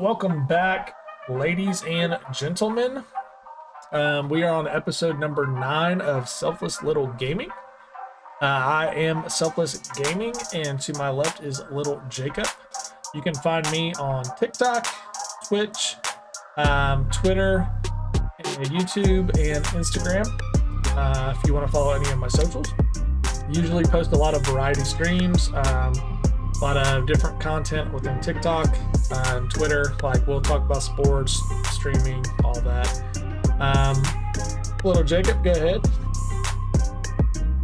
Welcome back, ladies and gentlemen. We are on episode number 9 of Selfless Little Gaming. I am Selfless Gaming, and to my left is Little Jacob. You can find me on TikTok, Twitch, Twitter, YouTube, and Instagram if you want to follow any of my socials. Usually post a lot of variety streams, a lot of different content within TikTok and Twitter. Like we'll talk about sports, streaming, all that. Little Jacob, go ahead.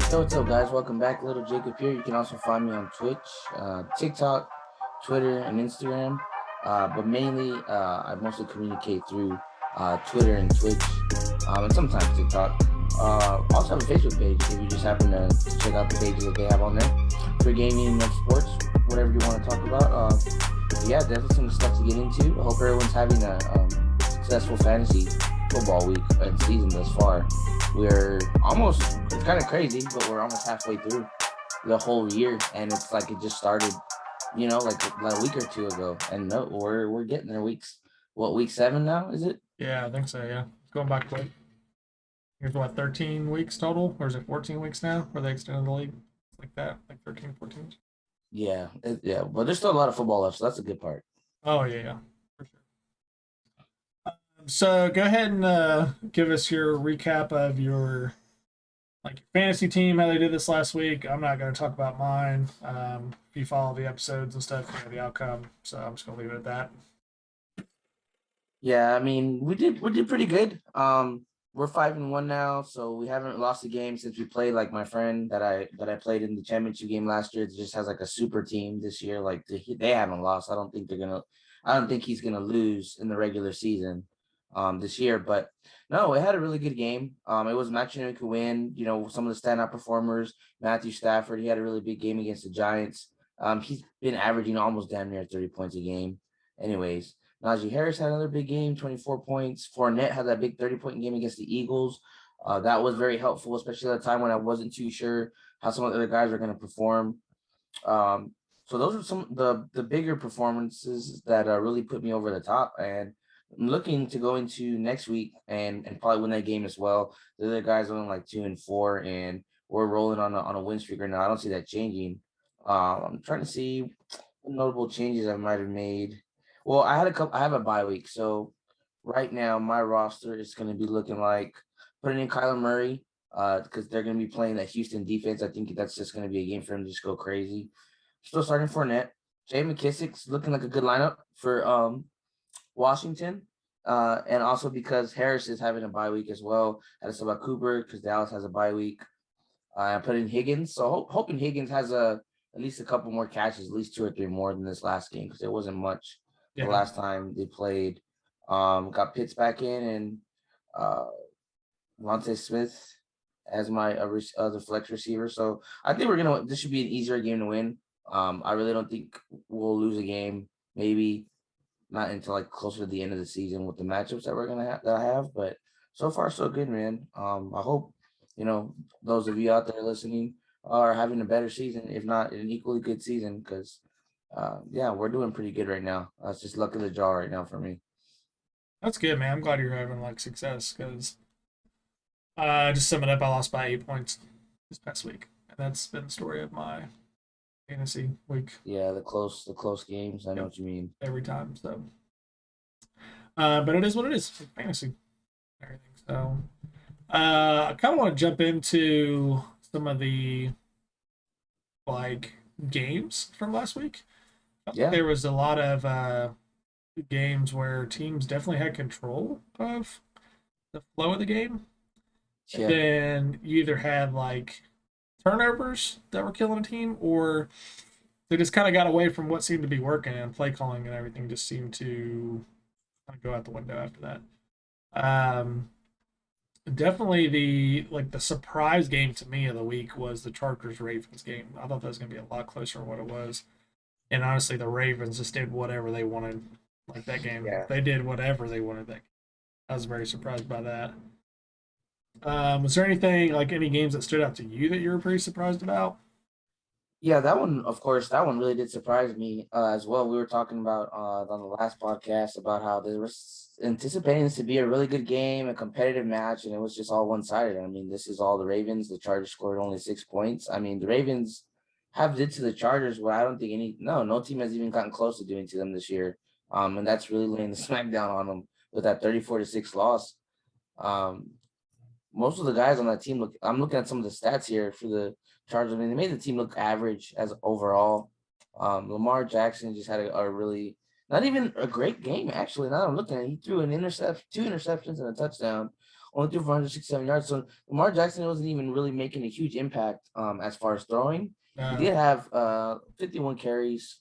Hey, what's up, guys? Welcome back. Little Jacob here. You can also find me on Twitch, TikTok, Twitter, and Instagram. But mainly, I mostly communicate through Twitter and Twitch, and sometimes TikTok. Also have a Facebook page if you just happen to check out the pages that they have on there for gaming and sports, whatever you want to talk about. Yeah, definitely some stuff to get into. I hope everyone's having a successful fantasy football week and season thus far. We're almost, it's kind of crazy, but we're almost halfway through the whole year, and it's like it just started, like a week or two ago. And no, we're getting there. Week 7 now, is it? Yeah, I think so. Yeah, it's going back quick. Here's what, 13 weeks total, or is it 14 weeks now? Where they extended the league, like that, like 13, 14. Yeah, but there's still a lot of football left, so that's a good part. Oh yeah, for sure. So go ahead and give us your recap of your fantasy team, how they did this last week. I'm not going to talk about mine. If you follow the episodes and stuff, you know the outcome. So I'm just going to leave it at that. Yeah, I mean, we did pretty good. We're 5-1 now, so we haven't lost a game since we played. Like my friend that I played in the championship game last year, just has like a super team this year. Like they haven't lost. I don't think he's gonna lose in the regular season, this year. But no, it had a really good game. It was matching who could win. Some of the standout performers. Matthew Stafford, he had a really big game against the Giants. He's been averaging almost damn near 30 points a game. Anyways. Najee Harris had another big game, 24 points. Fournette had that big 30-point game against the Eagles. That was very helpful, especially at a time when I wasn't too sure how some of the other guys are going to perform. So those are some of the bigger performances that really put me over the top. And I'm looking to go into next week and probably win that game as well. The other guys are only like 2-4, and we're rolling on a win streak right now. I don't see that changing. I'm trying to see what notable changes I might have made. Well, I have a bye week, so right now my roster is going to be looking like putting in Kyler Murray, because they're going to be playing that Houston defense. I think that's just going to be a game for him to just go crazy. Still starting Fournette. Jay McKissick's looking like a good lineup for Washington, and also because Harris is having a bye week as well. I had to about Cooper because Dallas has a bye week. I put in Higgins, so hoping Higgins has at least a couple more catches, at least 2 or 3 more than this last game, because it wasn't much. The last time they played. Got Pitts back in, and Monte Smith as my other flex receiver. So I think this should be an easier game to win. I really don't think we'll lose a game. Maybe not until like closer to the end of the season with the matchups that I have. But so far so good, man. I hope those of you out there listening are having a better season, if not an equally good season, because yeah, we're doing pretty good right now. It's just luck of the draw right now for me. That's good, man. I'm glad you're having success because just sum it up, I lost by 8 points this past week, and that's been the story of my fantasy week. Yeah, the close games. I know what you mean. Every time, so. But it is what it is. Fantasy, everything. So, I kind of want to jump into some of the games from last week. Yeah. There was a lot of games where teams definitely had control of the flow of the game. Yeah. And then you either had turnovers that were killing a team, or they just kind of got away from what seemed to be working, and play calling and everything just seemed to kind of go out the window after that. Definitely the surprise game to me of the week was the Chargers Ravens game. I thought that was going to be a lot closer than what it was. And honestly, the Ravens just did whatever they wanted. That game, They did whatever they wanted. I was very surprised by that. Was there anything any games that stood out to you that you were pretty surprised about? Yeah, that one, of course, that one really did surprise me as well. We were talking about on the last podcast about how they were anticipating this to be a really good game, a competitive match, and it was just all one-sided. I mean, this is all the Ravens. The Chargers scored only 6 points. I mean, the Ravens have did to the Chargers what I don't think no team has even gotten close to doing to them this year. And that's really laying the smackdown on them with that 34-6 loss. Um, Most of the guys on that team look. I'm looking at some of the stats here for the Chargers. I mean, they made the team look average as overall. Lamar Jackson just had a really not even a great game actually. Now that I'm looking at it, he threw two interceptions and a touchdown. Only threw for 167 yards. So Lamar Jackson wasn't even really making a huge impact as far as throwing. He Uh, did have 51 carries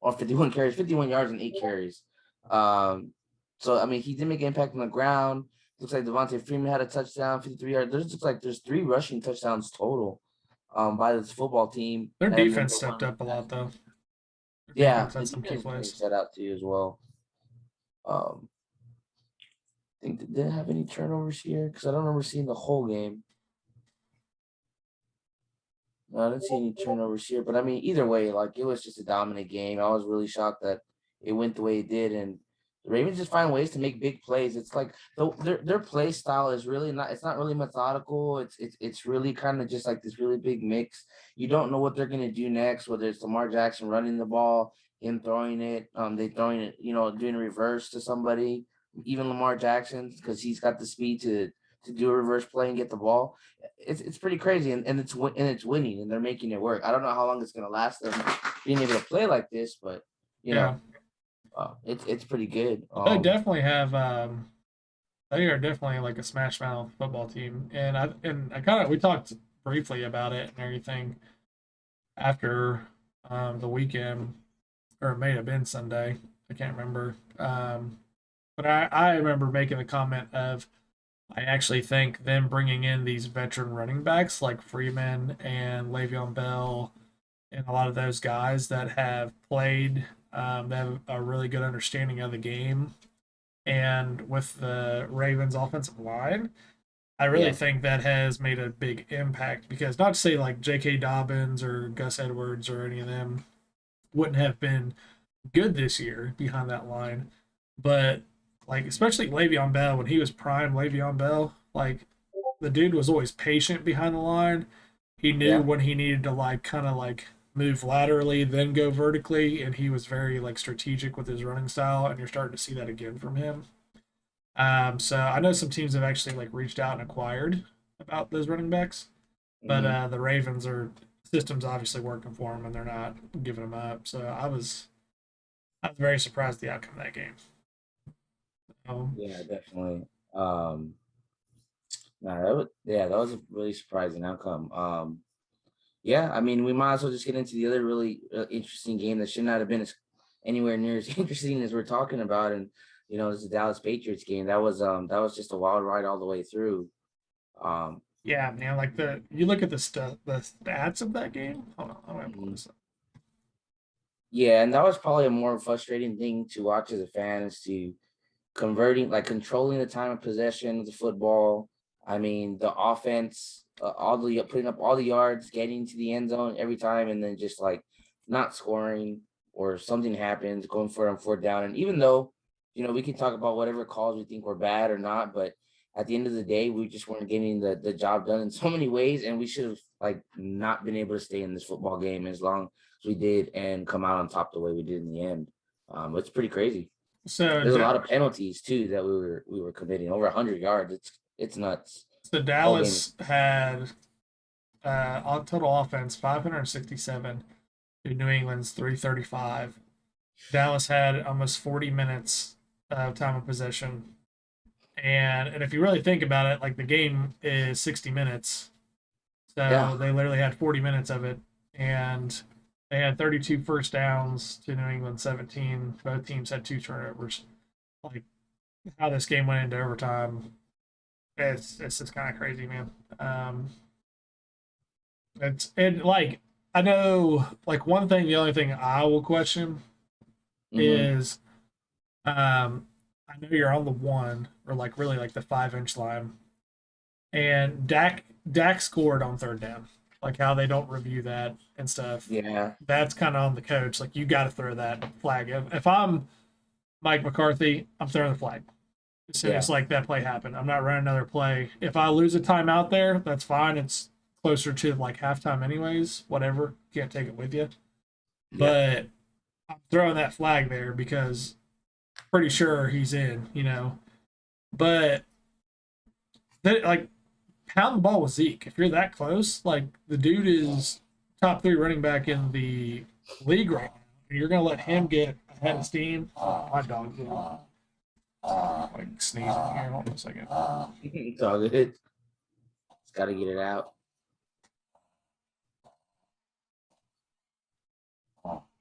or 51 carries, 51 yards and 8 carries. Um, so I mean, he did make an impact on the ground. Looks like Devontae Freeman had a touchdown, 53 yards. Looks like there's 3 rushing touchdowns total by this football team. their And then defense the stepped one up a lot, though. Their yeah, defense the had some key defense really plays. set out to you as well. Um, I think they didn't have any turnovers here because I don't remember seeing the whole game. No, I didn't see any turnovers here, but I mean, either way, like it was just a dominant game. I was really shocked that it went the way it did, and the Ravens just find ways to make big plays. It's like their play style is really not. It's not really methodical. It's really kind of just like this really big mix. You don't know what they're gonna do next. Whether it's Lamar Jackson running the ball, him throwing it, they throwing it, doing a reverse to somebody, even Lamar Jackson because he's got the speed to do a reverse play and get the ball. It's pretty crazy, and it's winning, and they're making it work. I don't know how long it's gonna last them being able to play like this, but you Yeah, know, it's pretty good. they definitely have. They are definitely like a smash mouth football team, and I kind of we talked briefly about it and everything after the weekend, or it may have been Sunday. I can't remember. But I remember making the comment of I actually think them bringing in these veteran running backs like Freeman and Le'Veon Bell and a lot of those guys that have played, they have a really good understanding of the game. And with the Ravens offensive line, I really Yeah, think that has made a big impact because not to say like J.K. Dobbins or Gus Edwards or any of them wouldn't have been good this year behind that line, but like especially Le'Veon Bell when he was prime Le'Veon Bell, like the dude was always patient behind the line. He knew yeah, when he needed to like kind of like move laterally, then go vertically, and he was very like strategic with his running style, and you're starting to see that again from him. So I know some teams have actually like reached out and acquired about those running backs, but hmm the Ravens are systems obviously working for them, and they're not giving them up. So I was very surprised at the outcome of that game. Um, yeah, definitely. No, that was a really surprising outcome. Yeah, I mean, we might as well just get into the other really interesting game that should not have been anywhere near as interesting as we're talking about, and it's the Dallas Patriots game. That was just a wild ride all the way through. Um, yeah, man, like you look at the stats of that game. Hold on, I'm gonna pull mhm. this up. Yeah, and that was probably a more frustrating thing to watch as a fan is to controlling the time of possession of the football. I mean, the offense, putting up all the yards, getting to the end zone every time, and then just like not scoring or something happens, going for it on fourth down. And even though, we can talk about whatever calls we think were bad or not, but at the end of the day, we just weren't getting the job done in so many ways, and we should have like not been able to stay in this football game as long as we did and come out on top the way we did in the end. It's pretty crazy. So, There's a lot of penalties too that we were committing over 100 yards. It's nuts. so The whole game. Dallas had on total offense 567 to New England's 335. Dallas had almost 40 minutes of time of possession, and if you really think about it, like the game is 60 minutes, Yeah, so they literally had 40 minutes of it, and they had 32 first downs to New England 17. Both teams had two turnovers. Like how this game went into overtime, it's just kind of crazy, man. It's and like I know like one thing, the only thing I will question hmm is I know you're on the one or like really like the 5 inch line, and Dak scored on third down. like how they don't review that and stuff. Yeah, That's kind of on the coach. Like you got to throw that flag. If I'm Mike McCarthy, I'm throwing the flag as soon yeah, as like that play happened. I'm not running another play. If I lose a timeout there, that's fine. It's closer to like halftime anyways. Whatever, can't take it with you. yeah, But I'm throwing that flag there because pretty sure he's in. But like pound the ball with Zeke. If you're that close, like the dude is top 3 running back in the league right now. You're gonna let him get ahead of steam. My dog's like sneezing here. Hold on a second. it's all good. It's got to get it out.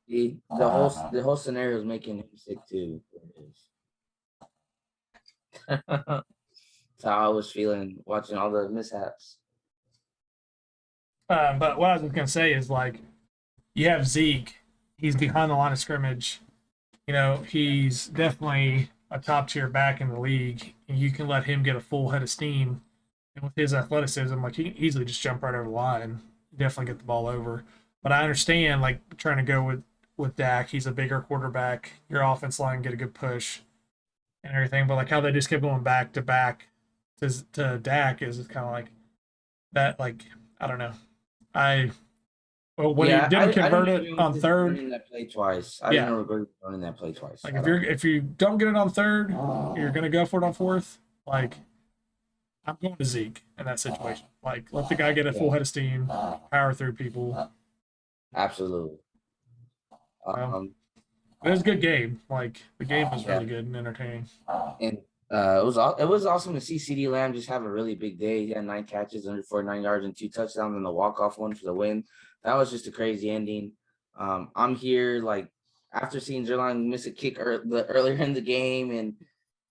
The whole scenario is making him sick too. That's how I was feeling watching all the mishaps. But what I was gonna say is like you have Zeke. He's behind the line of scrimmage. He's definitely a top tier back in the league. And you can let him get a full head of steam. And with his athleticism, like he can easily just jump right over the line, definitely get the ball over. But I understand like trying to go with Dak. He's a bigger quarterback. Your offense line get a good push and everything. But like how they just kept going back to back to Dak is kind of like that. Like I don't know. I well when he Yeah, didn't I didn't convert it agree with on this third, running that play twice. I yeah. didn't agree with running that play twice Like at all. if you don't get it on third, you're gonna go for it on fourth. Like I'm going to Zeke in that situation. Like let the guy get a full Yeah, head of steam, power through people. absolutely. Um, Um, it was a good game. Like the game was yeah, really good and entertaining. and it was awesome to see CD Lamb just have a really big day. He had 9 catches, 149 yards, and 2 touchdowns, and the walk off one for the win. That was just a crazy ending. I'm here like after seeing Zerline miss a kick earlier in the game, and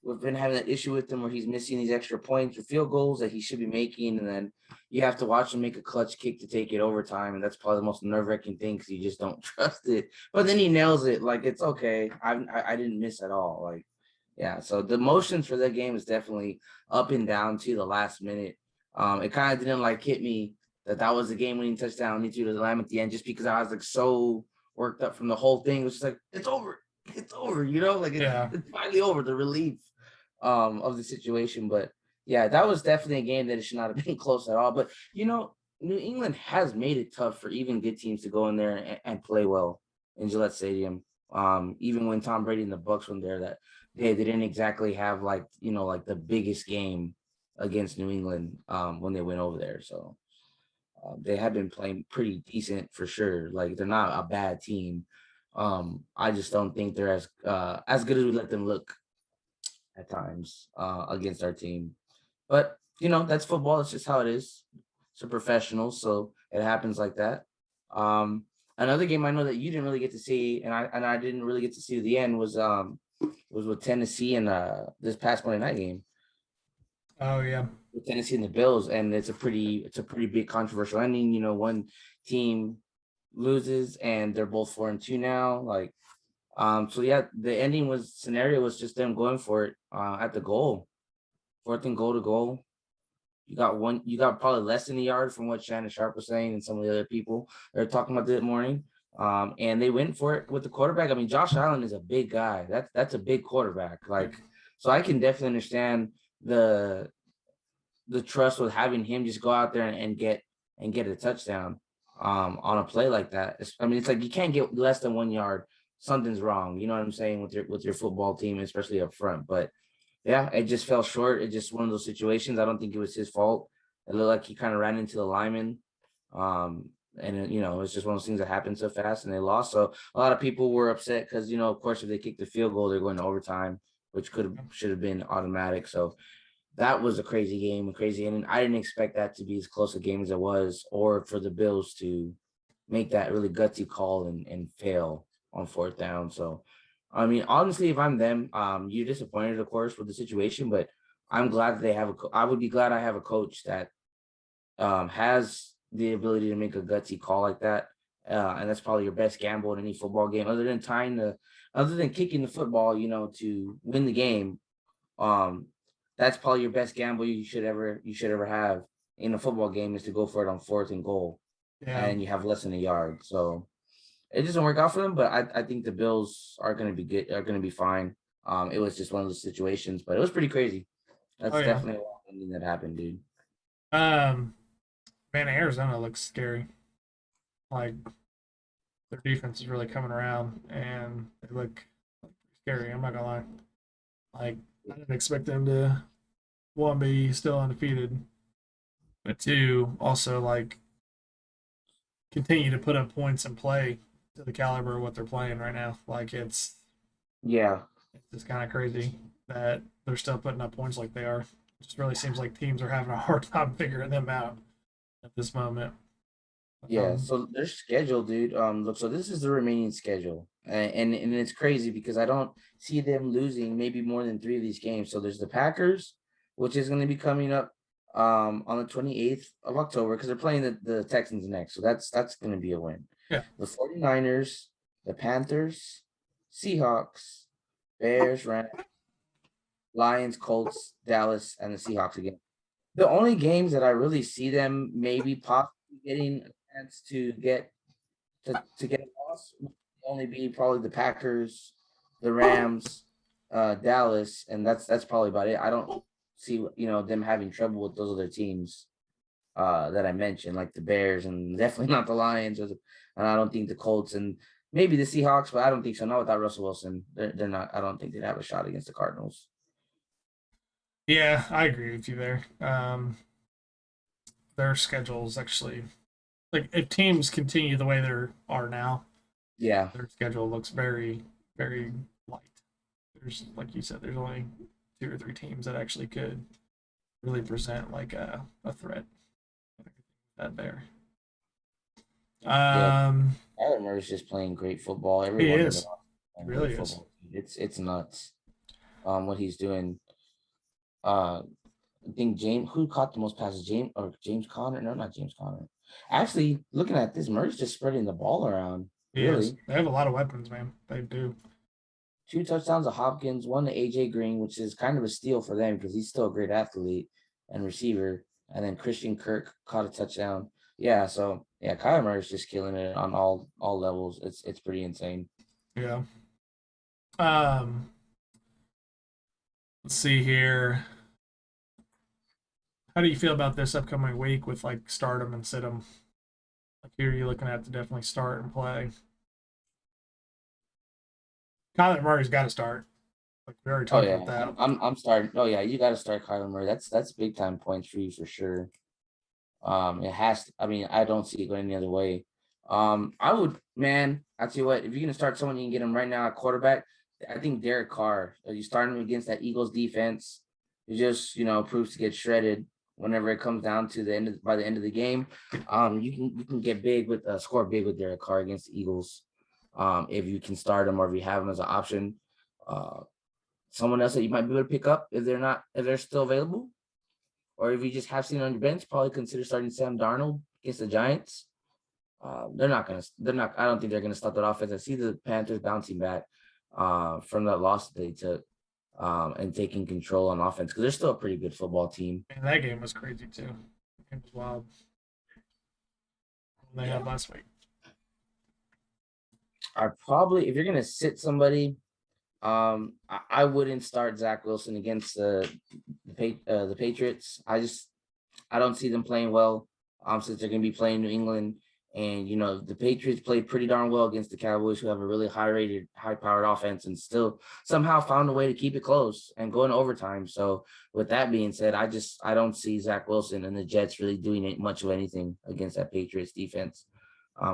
we've been having an issue with him where he's missing these extra points or field goals that he should be making, and then you have to watch him make a clutch kick to take it overtime, and that's probably the most nerve-wracking thing because you just don't trust it. But then he nails it, like it's okay. I didn't miss at all, like yeah. So the emotions for that game is definitely up and down to the last minute. It kind of didn't like hit me that was the game-winning touchdown. He threw to the Lamb at the end just because I was like so worked up from the whole thing. It was just like it's over, like Yeah. it's finally over. The relief of the situation. But yeah, that was definitely a game that it should not have been close at all. But New England has made it tough for even good teams to go in there and play well in Gillette Stadium. Even when Tom Brady and the Bucks were there, that they didn't exactly have like the biggest game against New England when they went over there. So they have been playing pretty decent for sure. Like they're not a bad team. I just don't think they're as good as we let them look at times against our team. But that's football. It's just how it is. It's a professional, so it happens like that. Another game I know that you didn't really get to see, and I didn't really get to see the end was with Tennessee and this past Monday night game Oh yeah. with Tennessee and the Bills, and it's a pretty big controversial ending. One team loses and they're both 4-2 now. Like so yeah, the ending scenario was just them going for it at the goal, fourth and goal to goal. You got probably less than a yard from what Shannon Sharp was saying and some of the other people they're talking about that morning. And they went for it with the quarterback. I mean, Josh Allen is a big guy. That's a big quarterback. Yeah. Like, so I can definitely understand the trust with having him just go out there and get a touchdown on a play like that. I mean, it's like you can't get less than 1 yard. Something's wrong. You know what I'm saying with your football team, especially up front. But yeah, it just fell short. It's just one of those situations. I don't think it was his fault. It looked like he kind of ran into the lineman. It's just one of those things that happened so fast and they lost. So a lot of people were upset because, of course, if they kick the field goal, they're going to overtime, which should have been automatic. So that was a crazy game, a crazy inning. I didn't expect that to be as close a game as it was, or for the Bills to make that really gutsy call and fail on fourth down. So, I mean, honestly, if I'm them, you're disappointed, of course, with the situation, but I'm glad that they have I would be glad I have a coach that has the ability to make a gutsy call like that. And that's probably your best gamble in any football game, other than kicking the football, to win the game. Um, that's probably your best gamble you should ever have in a football game is to go for it on fourth and goal. Yeah. and you have less than a yard. So it doesn't work out for them, but I think the Bills are going to be good, are going to be fine. It was just one of those situations, but it was pretty crazy. Oh That's yeah. definitely a wild ending that happened, dude. Um, man, Arizona looks scary. Like their defense is really coming around, and they look scary. I'm not gonna lie. Like I didn't expect them to one be still undefeated, but two also like continue to put up points and play to the caliber of what they're playing right now. Like Yeah, it's just kind of crazy that they're still putting up points like they are. It just really seems like teams are having a hard time figuring them out at this moment. yeah. So their schedule, dude. Look, so this is the remaining schedule, and it's crazy because I don't see them losing maybe more than 3 of these games. So there's the Packers, which is going to be coming up on the 28th of October because they're playing the Texans next. So that's going to be a win. Yeah. The 49ers, the Panthers, Seahawks, Bears, Rams, Lions, Colts, Dallas, and the Seahawks again. The only games that I really see them maybe possibly getting a chance to get a loss would only be probably the Packers, the Rams, Dallas, and that's probably about it. I don't see them having trouble with those other teams that I mentioned, like the Bears, and definitely not the Lions, and I don't think the Colts and maybe the Seahawks, but I don't think so. Not without Russell Wilson, they're not. I don't think they'd have a shot against the Cardinals. Yeah, I agree with you there. Their schedules actually, like if teams continue the way they are now, Yeah, their schedule looks very, very light. There's, like you said, there's only two or three teams that actually could really present like a threat. That there. yeah. Um, Kyler Murray's just playing great football. he Everyone in the is. roster is He playing great really is. football. It's nuts. What he's doing. Uh, I think James, who caught the most passes, James Conner? No, not James Conner. Actually, looking at this, Murray's just spreading the ball around. He is. Really, They have a lot of weapons, man. They do. 2 touchdowns to Hopkins, one to AJ Green, which is kind of a steal for them because he's still a great athlete and receiver. And then Christian Kirk caught a touchdown. Yeah, so yeah, Kyler Murray's just killing it on all levels. It's pretty insane. Yeah. Um, let's see here. How do you feel about this upcoming week with like stardom and sit 'em? Like who are you looking at to definitely start and play? Kyler Murray's got to start. Like we already Oh talked about yeah, that. I'm starting. Oh yeah, you got to start Kyler Murray. That's big time points for you for sure. It has to, I mean, I don't see it going any other way. I would, man, I tell you what, if you're gonna start someone, you can get him right now at quarterback. I think Derek Carr. You start him against that Eagles defense, he just proves to get shredded whenever it comes down to by the end of the game. You can get big with score big with Derek Carr against the Eagles. If you can start him or if you have him as an option. Uh, Someone else that you might be able to pick up if they're still available. Or if you just have seen on your bench, probably consider starting Sam Darnold against the Giants. They're not gonna. They're not. I don't think they're gonna stop that offense. I see the Panthers bouncing back from that loss that they took and taking control on offense because they're still a pretty good football team. And that game was crazy too. It was wild. They Yeah, had last week. I probably if you're gonna sit somebody, I wouldn't start Zach Wilson against the Patriots. I don't see them playing well. Since they're going to be playing New England, and the Patriots played pretty darn well against the Cowboys, who have a really high-powered offense, and still somehow found a way to keep it close and go in overtime. So, with that being said, I don't see Zach Wilson and the Jets really doing much of anything against that Patriots defense,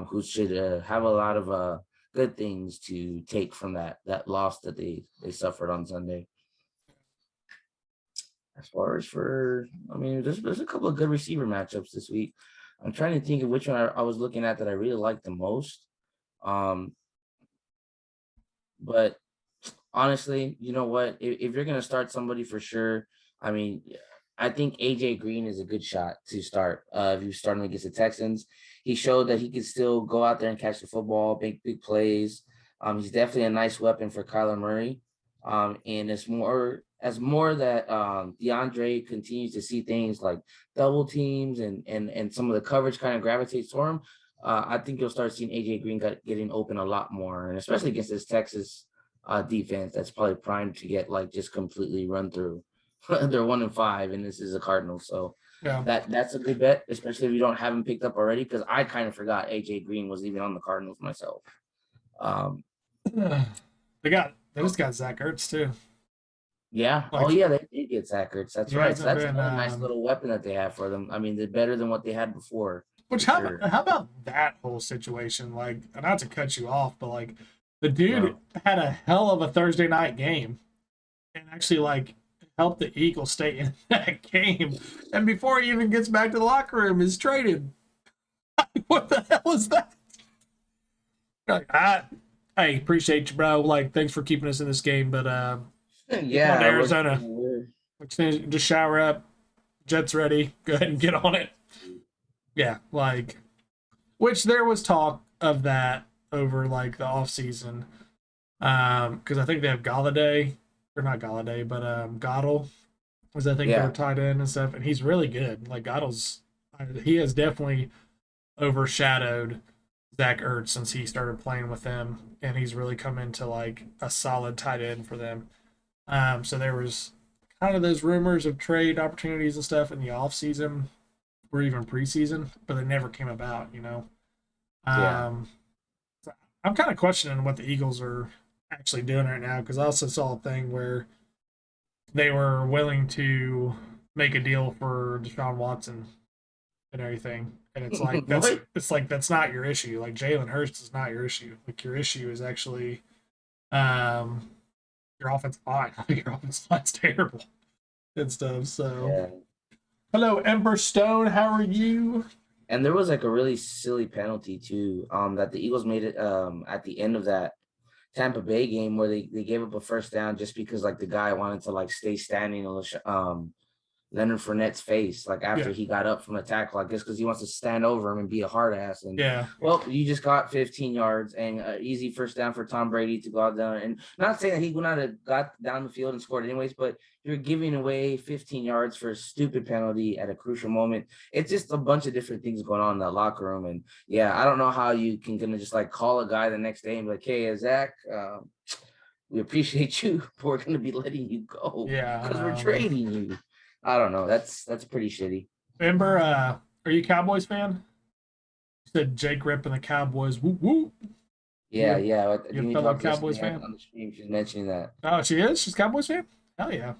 who should have a lot of good things to take from that loss that they suffered on Sunday. As far as I mean, there's a couple of good receiver matchups this week. I'm trying to think of which one I was looking at that I really liked the most. Um, but honestly, you know what? If you're gonna start somebody for sure, I mean, I think AJ Green is a good shot to start. If you start him against the Texans, he showed that he could still go out there and catch the football, make big plays. He's definitely a nice weapon for Kyler Murray. And it's more as more that DeAndre continues to see things like double teams and some of the coverage kind of gravitates toward him, I think you'll start seeing AJ Green getting open a lot more, and especially against this Texas defense that's probably primed to get like just completely run through. They're 1-5, and this is a Cardinals, so Yeah. that's a good bet, especially if you don't have him picked up already. Because I kind of forgot AJ Green was even on the Cardinals myself. They just got Zach Ertz too. Yeah. Oh, Like yeah. They did get Zach Ertz. That's he right. So hasn't that's been. another nice little weapon that they have for them. I mean, they're better than what they had before, Which for sure. how about that whole situation? Like, not to cut you off, but like the dude No. had a hell of a Thursday night game and actually like helped the Eagles stay in that game. And before he even gets back to the locker room, is traded. What the hell is that? Like, I appreciate you, bro. Like, thanks for keeping us in this game, but come on to Yeah. It was kind Arizona. of weird. Just shower up. Jet's ready. Go ahead and get on it. Yeah, like which there was talk of that over like the off season. Because I think they have Galladay, or not Galladay, but Goddle was I think their Yeah. tight end and stuff, and he's really good. Like he has definitely overshadowed Zach Ertz since he started playing with them, and he's really come into like a solid tight end for them. So there was kind of those rumors of trade opportunities and stuff in the off season or even preseason, but they never came about. Yeah. Um, so I'm kind of questioning what the Eagles are actually doing right now because I also saw a thing where they were willing to make a deal for Deshaun Watson and everything. And What? that's not your issue. Like Jalen Hurts is not your issue. Like your issue is actually um your offensive line. Your offensive line's terrible and stuff. So Yeah. hello, Ember Stone. How are you? And there was like a really silly penalty too, that the Eagles made it at the end of that Tampa Bay game where they gave up a first down just because like the guy wanted to like stay standing on Leonard Fournette's face, like after Yeah, he got up from the tackle, I guess because he wants to stand over him and be a hard ass. And yeah. well, you just got 15 yards and an easy first down for Tom Brady to go out there. And not saying that he would not have got down the field and scored anyways, but you're giving away 15 yards for a stupid penalty at a crucial moment. It's just a bunch of different things going on in that locker room. And yeah, I don't know how you can gonna just like call a guy the next day and be like, hey, Zach, we appreciate you, but we're gonna be letting you go Yeah, I because we're know, man. trading you. I don't know. That's pretty shitty. Ember, are you a Cowboys fan? You said Jake ripping the Cowboys. Woo woo. Yeah, yeah. You a Didn't fellow talk Cowboys yesterday fan? on the stream. She's mentioning that. Oh, she is. She's a Cowboys fan. Hell yeah.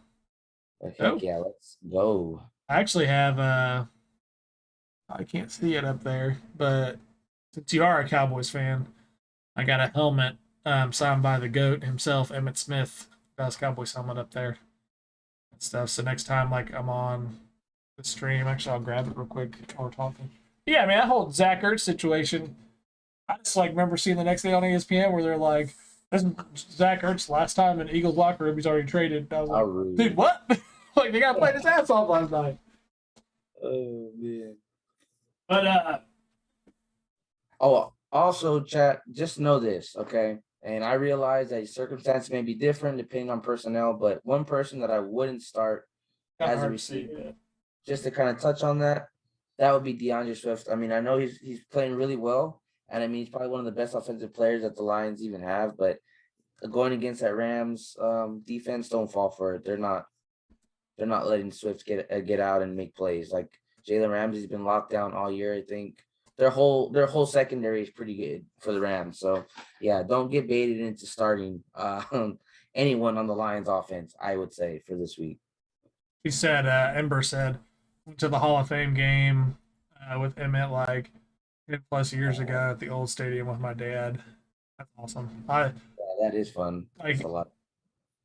But heck Oh, yeah, let's go. I actually have. I can't see it up there, but since you are a Cowboys fan, I got a helmet signed by the GOAT himself, Emmett Smith. Got his Cowboys helmet up there and stuff. So next time, like I'm on the stream, actually I'll grab it real quick while we're talking. Yeah, I mean that whole Zach Ertz situation. I just like remember seeing the next day on ESPN where they're like, "This is Zach Ertz last time in Eagles locker room. He's already traded." And I was How like, "Dude, rude. what? Like they got played his ass off last night." Oh man. But Oh, also, chat, just know this, okay? And I realize that circumstances may be different depending on personnel, but one person that I wouldn't start kind of as a hard to see. receiver, just to kind of touch on that, that would be DeAndre Swift. I mean, I know he's playing really well, and I mean he's probably one of the best offensive players that the Lions even have, but going against that Rams defense, don't fall for it. They're not letting Swift get out and make plays. Like Jalen Ramsey's been locked down all year. I think their whole secondary is pretty good for the Rams. So yeah, don't get baited into starting anyone on the Lions offense, I would say, for this week. He said, Ember said, went to the Hall of Fame game with Emmett like 10 plus years ago at the old stadium with my dad. That's awesome. I Yeah, that is fun. That's like a lot.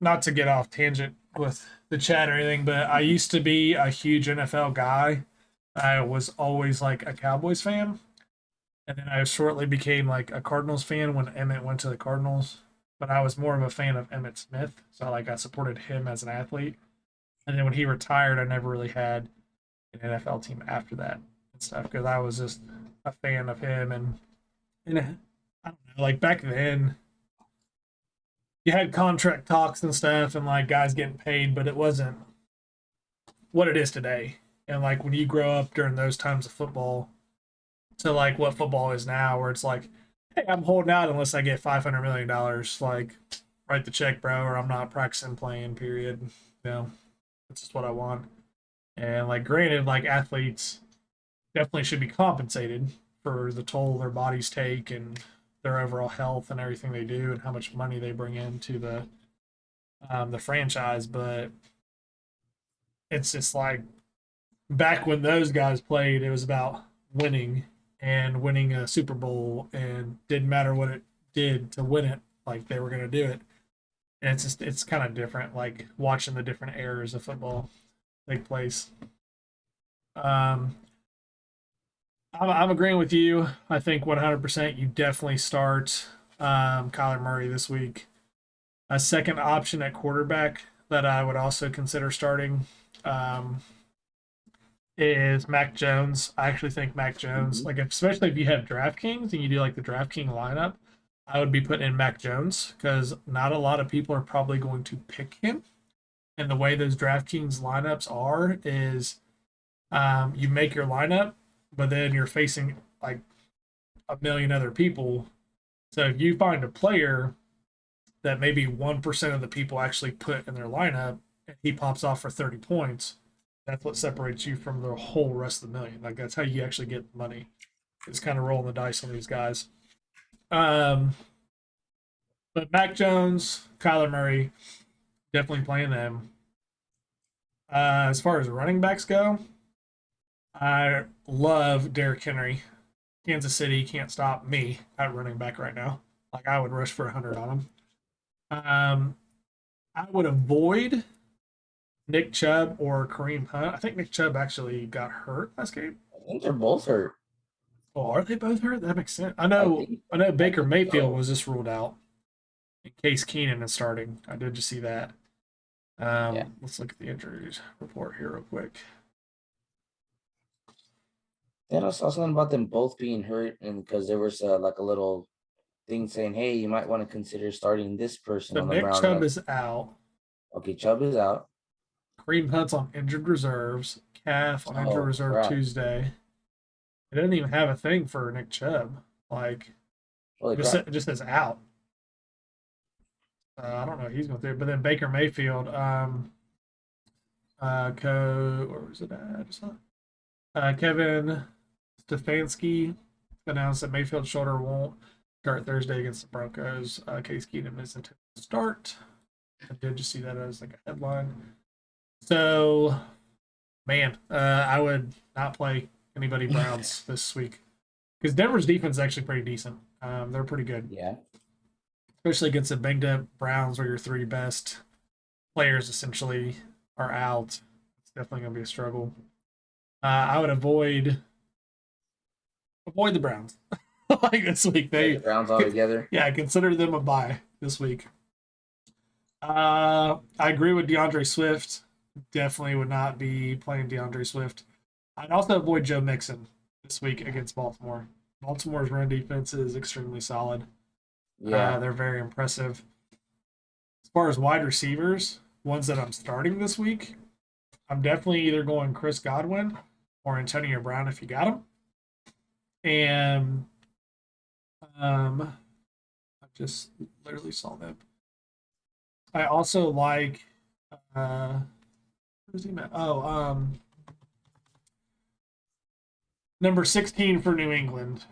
not to get off tangent with the chat or anything, but I used to be a huge NFL guy. I was always like a Cowboys fan, and then I shortly became like a Cardinals fan when Emmett went to the Cardinals. But I was more of a fan of Emmett Smith, so like I supported him as an athlete. And then when he retired, I never really had an NFL team after that and stuff because I was just a fan of him and I don't know, like back then you had contract talks and stuff, and like guys getting paid, but it wasn't what it is today. And like when you grow up during those times of football, to like what football is now, where it's like, hey, I'm holding out unless I get $500 million. Like, write the check, bro, or I'm not practicing playing. Period. You know, that's just what I want. And like, granted, like athletes definitely should be compensated for the toll their bodies take and their overall health and everything they do and how much money they bring into the franchise. But it's just like back when those guys played, it was about winning and winning a Super Bowl, and didn't matter what it did to win it, like they were going to do it. And it's kind of different, like watching the different eras of football take place. Um, I'm agreeing with you. I think 100% you definitely start Kyler Murray this week. A second option at quarterback that I would also consider starting um, is Mac Jones. I actually think Mac Jones, Mhm. like especially if you have DraftKings and you do like the DraftKings lineup, I would be putting in Mac Jones because not a lot of people are probably going to pick him. And the way those DraftKings lineups are is you make your lineup, but then you're facing like a million other people. So if you find a player that maybe 1% of the people actually put in their lineup and he pops off for 30 points, that's what separates you from the whole rest of the million. Like that's how you actually get money. It's kind of rolling the dice on these guys. Um, but Mac Jones, Kyler Murray, definitely playing them. As far as running backs go, I love Derrick Henry. Kansas City can't stop me at running back right now. Like I would rush for 100 on him. I would avoid Nick Chubb or Kareem Hunt. I think Nick Chubb actually got hurt last game. I think they're both hurt. Oh, are they both hurt? That makes sense. I I know. think I know I Baker think Mayfield so. was just ruled out in case Keenan is starting. I did just see that. Yeah. Let's look at the injuries report here real quick. Then I saw something about them both being hurt, and because there was like a little thing saying, "Hey, you might want to consider starting this person So on the Nick Browns." I'm Chubb like, is out. okay, Chubb is out. Kareem Hunt's on injured reserves. Calf on injured Oh reserve crap! Tuesday. It doesn't even have a thing for Nick Chubb. Like Holy it crap! just says out. I don't know what he's going through. But then Baker Mayfield, where was it at? Kevin Stefanski announced that Mayfield's shoulder won't start Thursday against the Broncos. Case Keenum is intended to start. I did just see that as like a headline. So, man, I would not play anybody Browns this week because Denver's defense is actually pretty decent. They're pretty good, Yeah. especially against the banged up Browns, where your three best players essentially are out. It's definitely going to be a struggle. I would avoid the Browns like this week. Avoid the Browns altogether. Yeah, consider them a bye this week. I agree with DeAndre Swift. Definitely would not be playing DeAndre Swift. I'd also avoid Joe Mixon this week against Baltimore. Baltimore's run defense is extremely solid. Yeah. They're very impressive. As far as wide receivers, ones that I'm starting this week, I'm definitely either going Chris Godwin or Antonio Brown if you got him. And I just literally saw them. I also like where's he at? Oh, number 16 for New England,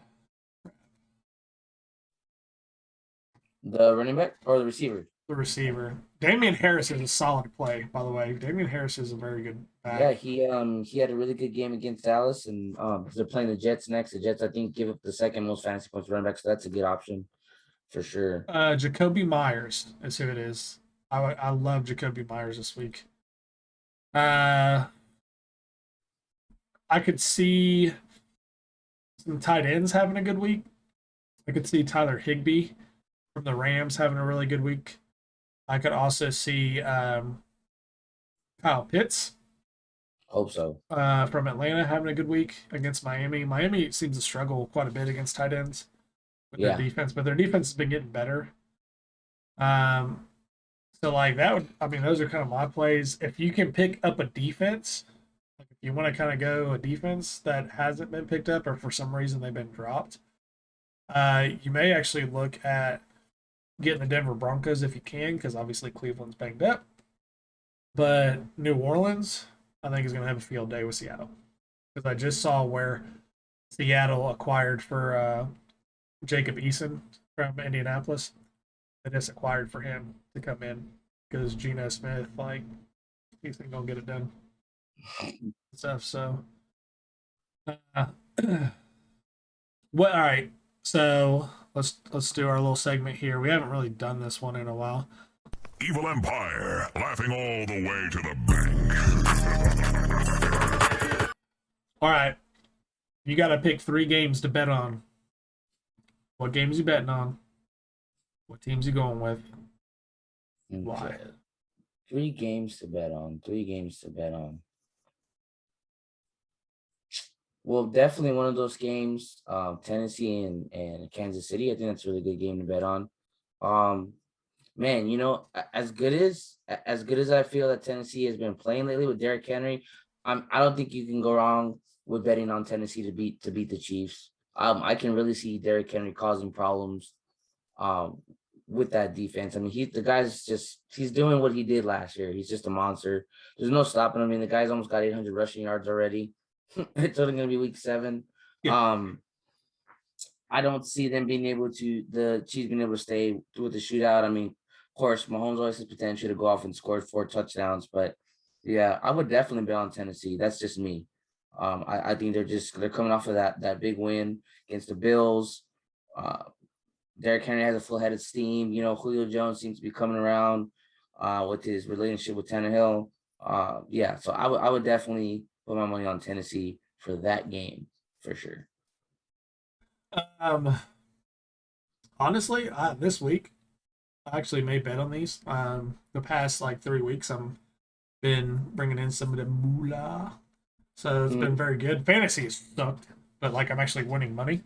The running back or the receiver? the receiver. Damian Harris is a solid play, by the way. Damian Harris is a very good Yeah, back. he had a really good game against Dallas, and they're playing the Jets next. The Jets, I think, give up the second most fantasy points running back, so that's a good option for sure. Jacoby Myers is who it is. I love Jacoby Myers this week. Uh, I could see some tight ends having a good week. I could see Tyler Higbee from the Rams having a really good week. I could also see Kyle Pitts Hope so. from Atlanta having a good week against Miami. Miami seems to struggle quite a bit against tight ends with their Yeah. defense, but their defense has been getting better. Um, so like that would, I mean, those are kind of my plays. If you can pick up a defense, like if you want to kind of go a defense that hasn't been picked up or for some reason they've been dropped, you may actually look at getting the Denver Broncos if you can, because obviously Cleveland's banged up. But New Orleans, I think, is going to have a field day with Seattle because I just saw where Seattle acquired for Jacob Eason from Indianapolis. They just acquired for him to come in because Geno Smith, like, he's gonna get it done and stuff. So, uh, what? All right. So let's do our little segment here. We haven't really done this one in a while. Evil Empire, laughing all the way to the bank. All right, you got to pick 3 games to bet on. What games you betting on? What teams you going with? Why? Okay. 3 games to bet on. 3 games to bet on. Well, definitely one of those games, Tennessee and Kansas City. I think that's a really good game to bet on. Um, Man, as good as I feel that Tennessee has been playing lately with Derrick Henry, I don't think you can go wrong with betting on Tennessee to beat the Chiefs. I can really see Derrick Henry causing problems um with that defense. I mean, the guy's he's doing what he did last year. He's just a monster. There's no stopping him. I mean, the guy's almost got 800 rushing yards already. It's only going to be week 7. Yeah. I don't see the Chiefs being able to stay with the shootout. I mean, of course, Mahomes always has potential to go off and score 4 touchdowns, but yeah, I would definitely bet on Tennessee. That's just me. I think they're coming off of that big win against the Bills. Uh, Derrick Henry has a full head of steam. Julio Jones seems to be coming around with his relationship with Tannehill. Yeah, so I would definitely put my money on Tennessee for that game for sure. Um, honestly, this week I actually made bet on these. The past like 3 weeks, I'm been bringing in some of the moolah, so it's been Mm, very good. Fantasy has sucked, but like I'm actually winning money,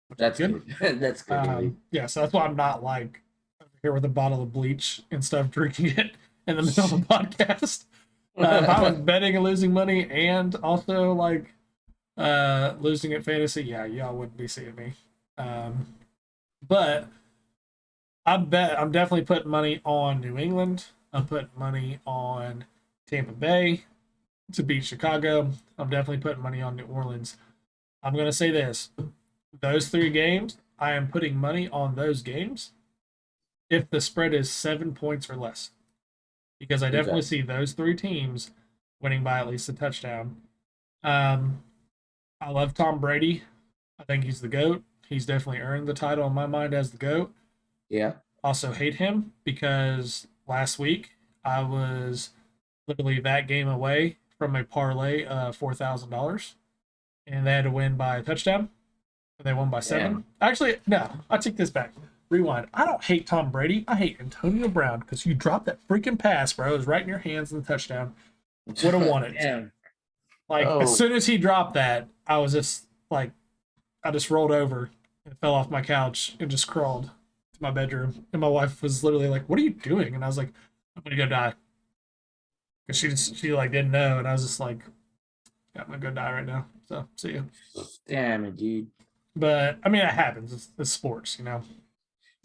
which is that's good. good. That's good to hear. Yeah, so that's why I'm not like over here with a bottle of bleach and stuff, drinking it in the middle of the podcast. If I was betting and losing money and also like losing at fantasy, yeah, y'all wouldn't be seeing me. Um, but I bet I'm definitely putting money on New England. I'm putting money on Tampa Bay to beat Chicago. I'm definitely putting money on New Orleans. I'm going to say this. Those 3 games, I am putting money on those games if the spread is 7 points or less. Because I definitely Okay. see those 3 teams winning by at least a touchdown. Um, I love Tom Brady. I think he's the GOAT. He's definitely earned the title in my mind as the GOAT. Yeah. Also hate him because last week I was literally that game away from a parlay of $4,000, and they had to win by a touchdown, and they won by 7. Damn. Actually, no, I take this back. Rewind. I don't hate Tom Brady. I hate Antonio Brown because you dropped that freaking pass, bro. It was right in your hands in the touchdown. Would have won it. Damn. Like as Oh, soon as he dropped that, I was just like, I just rolled over and fell off my couch and just crawled to my bedroom. And my wife was literally like, "What are you doing?" And I was like, "I'm gonna go die," because she like didn't know, and I was just like, yeah, "I'm gonna go die right now." So see you. damn it, dude. But I mean, it happens. It's sports, you know.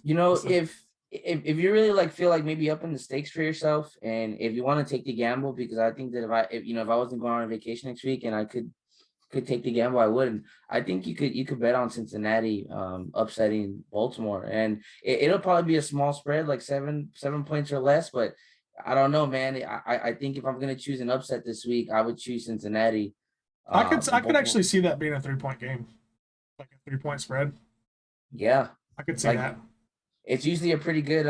You know, So, if you really like feel like maybe upping the stakes for yourself, and if you want to take the gamble, because I think that if I wasn't going on vacation next week and I could take the gamble, I would. And I think you could bet on Cincinnati upsetting Baltimore, and it'll probably be a small spread, like 7 points or less. But I don't know, man. I think if I'm gonna choose an upset this week, I would choose Cincinnati. I could Baltimore, actually see that being a 3 point game, like a 3 point spread. yeah, I could see like that. it's usually a pretty good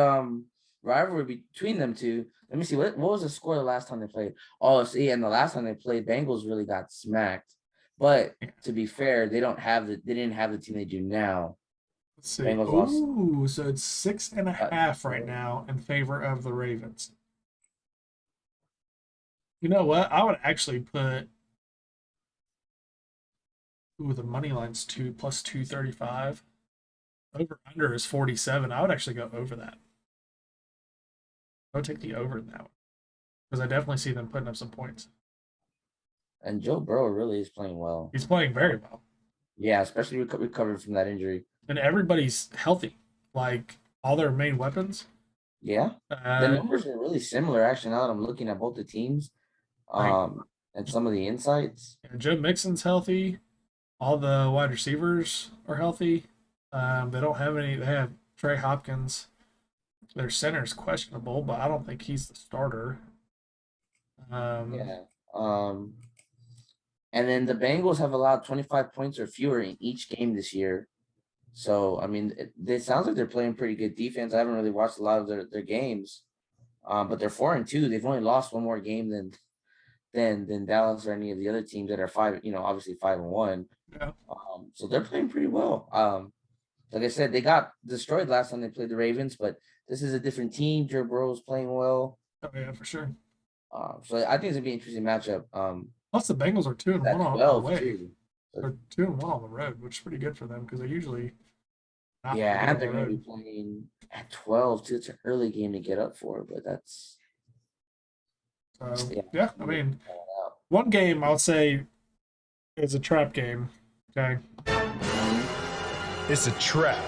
rivalry between them two. Let me see what was the score the last time they played. Oh, see, and the last time they played, Bengals really got smacked. But Yeah. to be fair, they didn't have the team they do now. Let's see. Bengals lost. Oh, so it's six and a Uh, half right now in favor of the Ravens. You know what? I would actually put. Ooh, the money line's 2 plus 235. Over under is 47. I would actually go over that. I would take the over in that one because I definitely see them putting up some points. And Joe Burrow really is playing well. He's playing very well. Yeah, especially recovered from that injury. And everybody's healthy. Like all their main weapons. Yeah. The numbers are really similar, actually, now that I'm looking at both the teams. Like, And some of the insights. Joe Mixon's healthy. All the wide receivers are healthy. They don't have any. They have Trey Hopkins. Their center is questionable, but I don't think he's the starter. Yeah. And then the Bengals have allowed 25 points or fewer in each game this year. So, I mean, it sounds like they're playing pretty good defense. I haven't really watched a lot of their games, but they're 4-2. They've only lost one more game than Dallas or any of the other teams that are obviously 5-1. Yeah. So they're playing pretty well. Like I said, they got destroyed last time they played the Ravens, but this is a different team. Joe Burrow's playing well. Oh yeah, for sure. So I think it's gonna be an interesting matchup. Plus, the Bengals are 2-1 on the way. Too. They're 2-1 on the road, which is pretty good for them because they usually. Yeah, and they're going to be playing at 12 too. It's an early game to get up for, but that's. So yeah, I mean, one game I'll say is a trap game. Okay. It's a trap.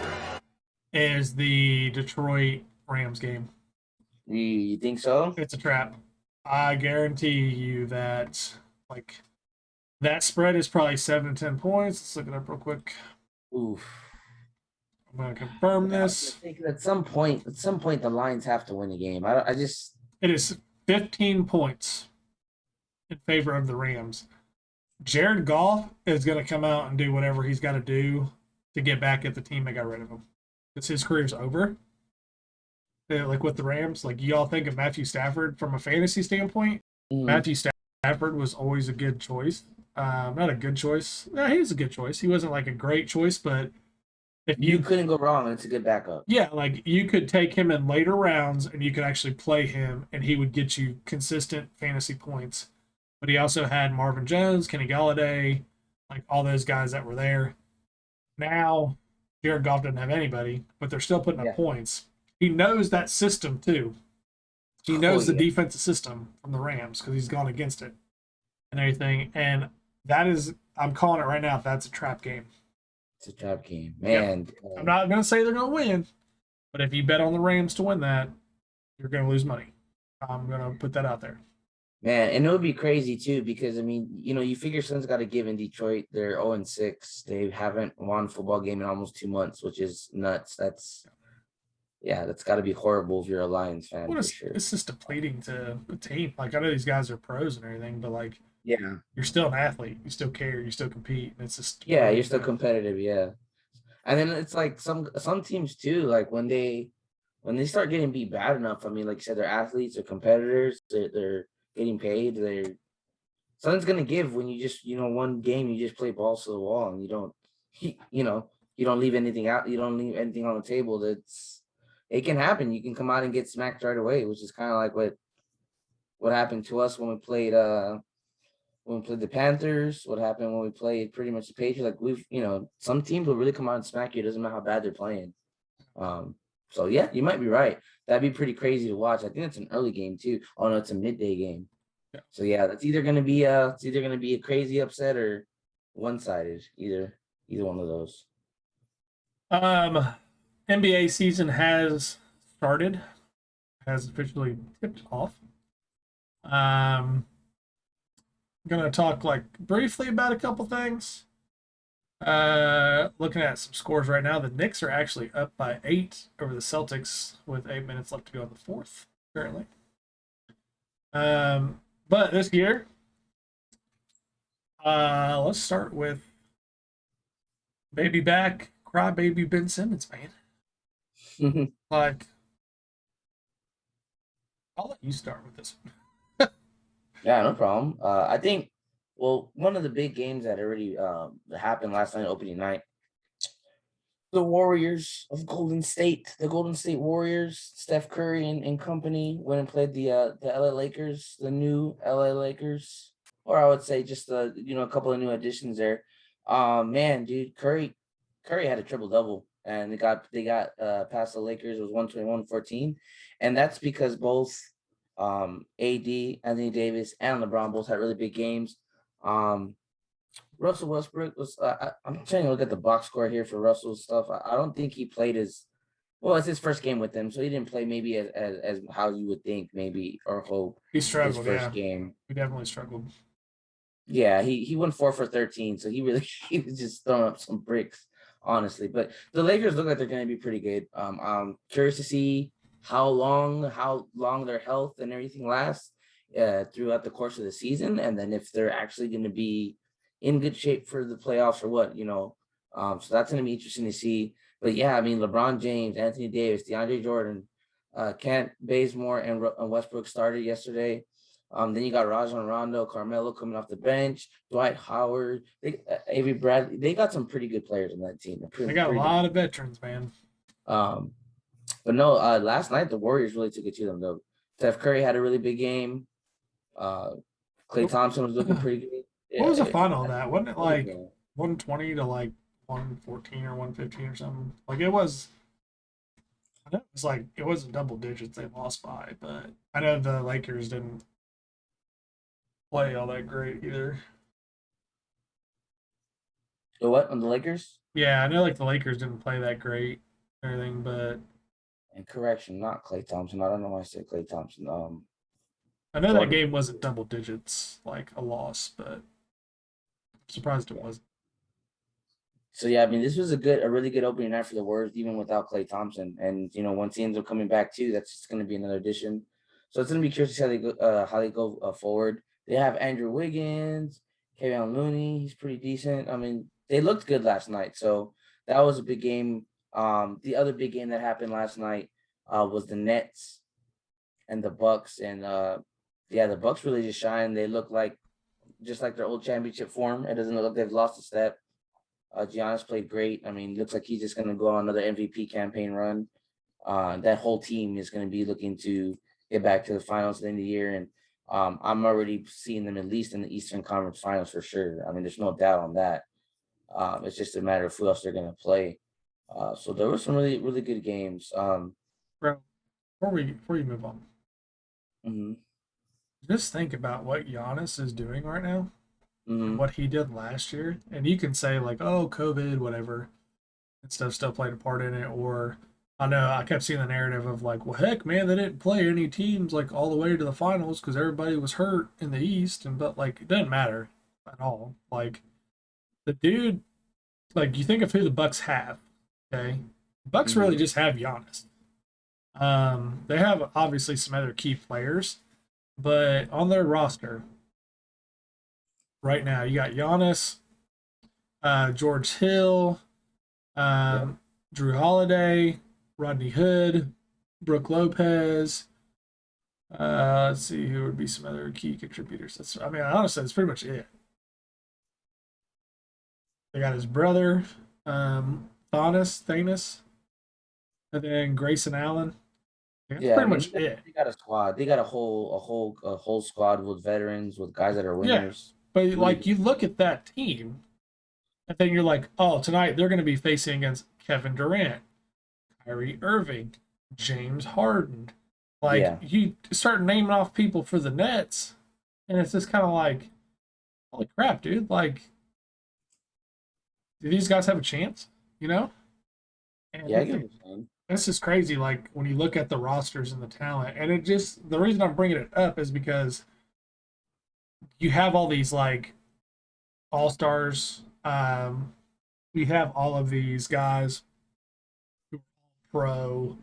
Is the Detroit Rams game. You think so? It's a trap. I guarantee you that, like, that spread is probably 7 to 10 points. Let's look it up real quick. Oof. I'm going to confirm this. I think at some point, the Lions have to win the game. I just. It is 15 points in favor of the Rams. Jared Goff is going to come out and do whatever he's got to do to get back at the team that got rid of him. Because his career's over. Like with the Rams, like y'all think of Matthew Stafford from a fantasy standpoint. Matthew Stafford was always a good choice. Not a good choice. No, he was a good choice. He wasn't like a great choice, but if you couldn't go wrong, it's a good backup. Yeah, like you could take him in later rounds and you could actually play him and he would get you consistent fantasy points. But he also had Marvin Jones, Kenny Galladay, like all those guys that were there. Now, Jared Goff doesn't have anybody, but they're still putting up points. He knows that system too. He knows the defensive system from the Rams because he's gone against it and everything. And that is, I'm calling it right now, that's a trap game. It's a trap game, man. Yep. I'm not going to say they're going to win, but if you bet on the Rams to win that, you're going to lose money. I'm going to put that out there. Man, and it would be crazy too because I mean, you figure something's got to give in Detroit. They're 0-6. They haven't won a football game in almost 2 months, which is nuts. That's got to be horrible if you're a Lions fan. Well, it's just depleting to the team. Like I know these guys are pros and everything, but like, you're still an athlete. You still care. You still compete. And it's just you're still competitive. Yeah, and then it's like some teams too. Like when they start getting beat bad enough. I mean, like you said, they're athletes, they're competitors. They're getting paid. Something's gonna give when you just one game you just play balls to the wall and you don't you don't leave anything out. You don't leave anything on the table. It can happen. You can come out and get smacked right away, which is kind of like what happened to us when we played the Panthers. What happened when we played pretty much the Patriots. Like some teams will really come out and smack you. It doesn't matter how bad they're playing. So yeah, you might be right. That'd be pretty crazy to watch. I think it's an early game too. Oh no, it's a midday game. Yeah. So yeah, that's either gonna be a crazy upset or one-sided. Either one of those. NBA season has started, has officially tipped off. I'm gonna talk briefly about a couple things. Looking at some scores right now, the Knicks are actually up by 8 over the Celtics with 8 minutes left to go in the fourth currently. But this year, let's start with baby back, cry baby Ben Simmons, man. Like, I'll let you start with this one. Yeah, no problem. I think, one of the big games that already happened last night, opening night, the Warriors of Golden State, the Golden State Warriors, Steph Curry and company went and played the LA Lakers, the new LA Lakers, or I would say just a couple of new additions there. Man, dude, Curry had a triple double, and they got past the Lakers. It was 121-14, and that's because both AD, Anthony Davis, and LeBron both had really big games. Russell Westbrook was. I'm trying to look at the box score here for Russell's stuff. I don't think he played as well. It's his first game with them, so he didn't play maybe as how you would think maybe or hope. He His struggled, first yeah. game. He definitely struggled. Yeah, he went 4 for 13, so he really he was just throwing up some bricks, honestly. But the Lakers look like they're going to be pretty good. I'm curious to see how long their health and everything lasts throughout the course of the season, and then if they're actually going to be in good shape for the playoffs or what, you know. So that's going to be interesting to see. But yeah, I mean, LeBron James, Anthony Davis, DeAndre Jordan, Kent Bazemore, and Westbrook started yesterday. Then you got Rajon Rondo, Carmelo coming off the bench, Dwight Howard, Avery Bradley. They got some pretty good players on that team. They got a lot of veterans, man. But no, last night the Warriors really took it to them though. Steph Curry had a really big game. Klay Thompson was looking pretty good. Yeah, what was the final of that? Wasn't it like yeah. 120 to like 114 or 115 or something? Like it was. I know it was like it wasn't double digits they lost by, but I know the Lakers didn't play all that great either. The what on the Lakers? Yeah, I know like the Lakers didn't play that great and everything, but And correction, not Klay Thompson. I don't know why I said Klay Thompson. I know that Jordan. game wasn't double digits like a loss, but I'm surprised it wasn't. So yeah, I mean, this was a really good opening night for the Warriors, even without Klay Thompson. And you know, once he ends up coming back too, that's just going to be another addition. So it's going to be curious to see how they go forward. They have Andrew Wiggins, Kevin Looney. He's pretty decent. I mean, they looked good last night, so that was a big game. The other big game that happened last night was the Nets and the Bucks, and yeah, the Bucks really just shine. They look like just like their old championship form. It doesn't look like they've lost a step. Giannis played great. I mean, looks like he's just going to go on another MVP campaign run. That whole team is going to be looking to get back to the finals at the end of the year. And I'm already seeing them at least in the Eastern Conference Finals for sure. I mean, there's no doubt on that. It's just a matter of who else they're going to play. So there were some really, really good games. Bro, before you move on, Mm-hmm. just think about what Giannis is doing right now. Mm-hmm. What he did last year, and you can say like, "Oh, COVID, whatever," and stuff still played a part in it. Or I know I kept seeing the narrative of like, "Well, heck, man, they didn't play any teams like all the way to the finals because everybody was hurt in the East." And but like, it doesn't matter at all. Like the dude, like you think of who the Bucks have. Okay, Bucks really just have Giannis. They have obviously some other key players, but on their roster right now, you got Giannis, George Hill, Drew Holiday, Rodney Hood, Brooke Lopez. Let's see who would be some other key contributors. Honestly, that's pretty much it. They got his brother, Thanos, and then Grayson Allen. That's pretty much it. They got a squad. They got a whole squad with veterans, with guys that are winners. Yeah, but like you look at that team, and then you're like, oh, tonight they're going to be facing against Kevin Durant, Kyrie Irving, James Harden. Like you start naming off people for the Nets, and it's just kind of like, holy crap, dude! Like, do these guys have a chance? You know? And Yeah, I get what you're saying. this is crazy. Like when you look at the rosters and the talent, and it just the reason I'm bringing it up is because you have all these like all stars. We have all of these guys who are pro,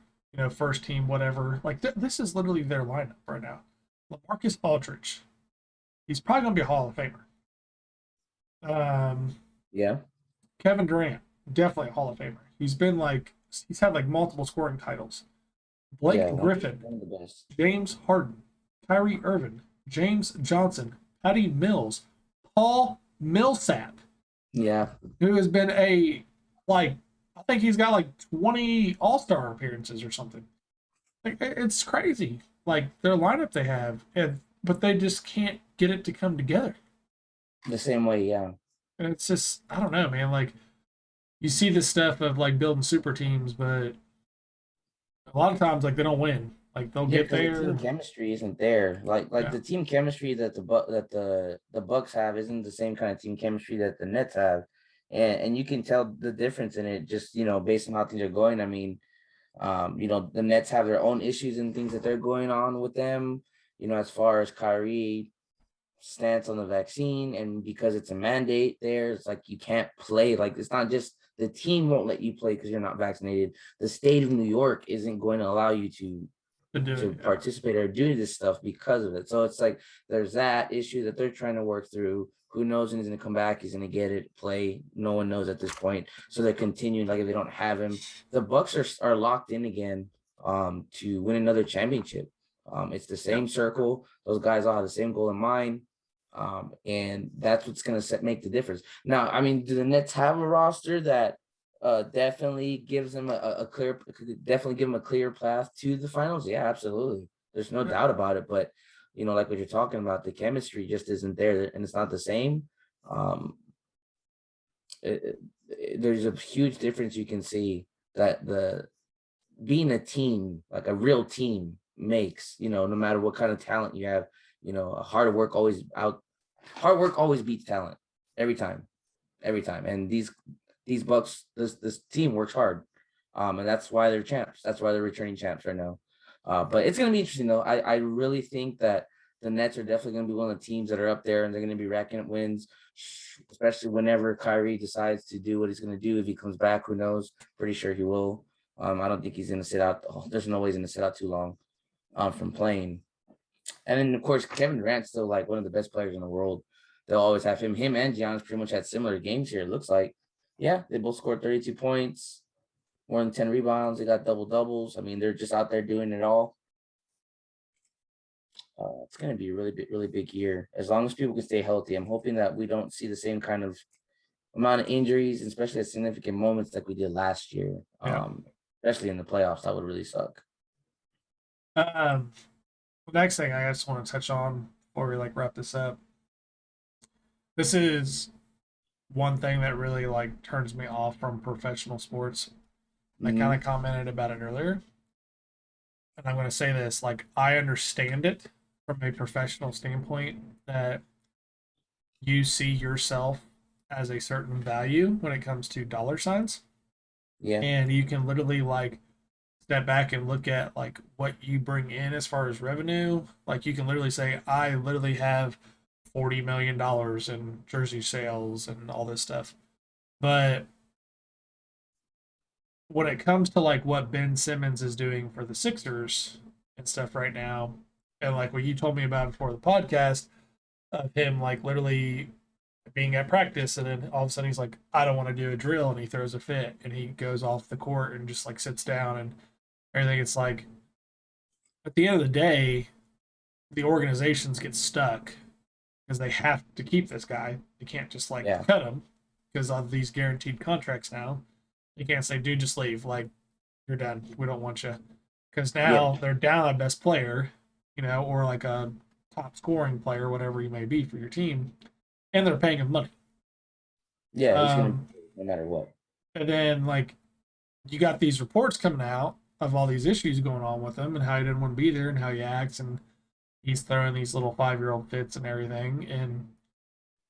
first team, whatever. Like this is literally their lineup right now. LaMarcus Aldridge, he's probably gonna be a Hall of Famer. Yeah. Kevin Durant, definitely a Hall of Famer. He's had like multiple scoring titles. Blake Griffin, one of the best. James Harden, Kyrie Irving, James Johnson, Patty Mills, Paul Millsap. Yeah. Who has been I think he's got like 20 All-Star appearances or something. Like, it's crazy. Like their lineup they have, but they just can't get it to come together. The same way, yeah. And it's just, I don't know, man. Like you see this stuff of like building super teams, but a lot of times like they don't win. Like they'll Yeah, get because the there. team chemistry isn't there. Like Yeah. the team chemistry that the Bucks have isn't the same kind of team chemistry that the Nets have, and you can tell the difference in it just based on how things are going. I mean, the Nets have their own issues and things that they're going on with them. As far as Kyrie stance on the vaccine, and because it's a mandate there, it's like you can't play. Like it's not just the team won't let you play because you're not vaccinated. The state of New York isn't going to allow you To do to it. Yeah. participate or do this stuff because of it. So it's like there's that issue that they're trying to work through. Who knows when he's going to come back? He's going to get it, play. No one knows at this point. So they're continuing. Like if they don't have him, the Bucks are locked in again to win another championship. It's the same circle. Those guys all have the same goal in mind. And that's what's going to make the difference. Now, I mean, do the Nets have a roster that definitely gives them a clear, definitely give them a clear path to the finals? Yeah, absolutely. There's no doubt about it. But like what you're talking about, the chemistry just isn't there, and it's not the same. There's a huge difference you can see that the being a team, like a real team, makes. No matter what kind of talent you have, hard work always beats talent every time, and these Bucks, this team works hard, and that's why they're champs. That's why they're returning champs right now. But it's gonna be interesting though. I really think that the Nets are definitely gonna be one of the teams that are up there, and they're gonna be racking up wins, especially whenever Kyrie decides to do what he's gonna do. If he comes back, who knows? Pretty sure he will. I don't think he's gonna sit out. There's no way he's gonna sit out too long, from playing. And then of course Kevin Durant's still like one of the best players in the world. They'll always have him. Him and Giannis pretty much had similar games here. It looks like, yeah, they both scored 32 points, more than 10 rebounds. They got double doubles. I mean, they're just out there doing it all. It's going to be a really big year. As long as people can stay healthy, I'm hoping that we don't see the same kind of amount of injuries, especially at significant moments like we did last year. Yeah. Especially in the playoffs, that would really suck. The next thing I just want to touch on before we like wrap this up. This is one thing that really like turns me off from professional sports. I kind of commented about it earlier. And I'm going to say this, like I understand it from a professional standpoint that you see yourself as a certain value when it comes to dollar signs. Yeah. And you can literally like step back and look at like what you bring in as far as revenue. Like you can literally say, I literally have $40 million in jersey sales and all this stuff. But when it comes to like what Ben Simmons is doing for the Sixers and stuff right now, and like what you told me about before the podcast of him like literally being at practice and then all of a sudden he's like, I don't want to do a drill, and he throws a fit and he goes off the court and just like sits down and everything. It's like at the end of the day, the organizations get stuck because they have to keep this guy. They can't just like cut him because of these guaranteed contracts now. You can't say, dude, just leave. Like, you're done. We don't want you. Because now they're down a best player, or like a top scoring player, whatever you may be for your team, and they're paying him money. Yeah, he's going to no matter what. And then, like, you got these reports coming out of all these issues going on with him and how he didn't want to be there and how he acts, and he's throwing these little 5-year-old fits and everything. And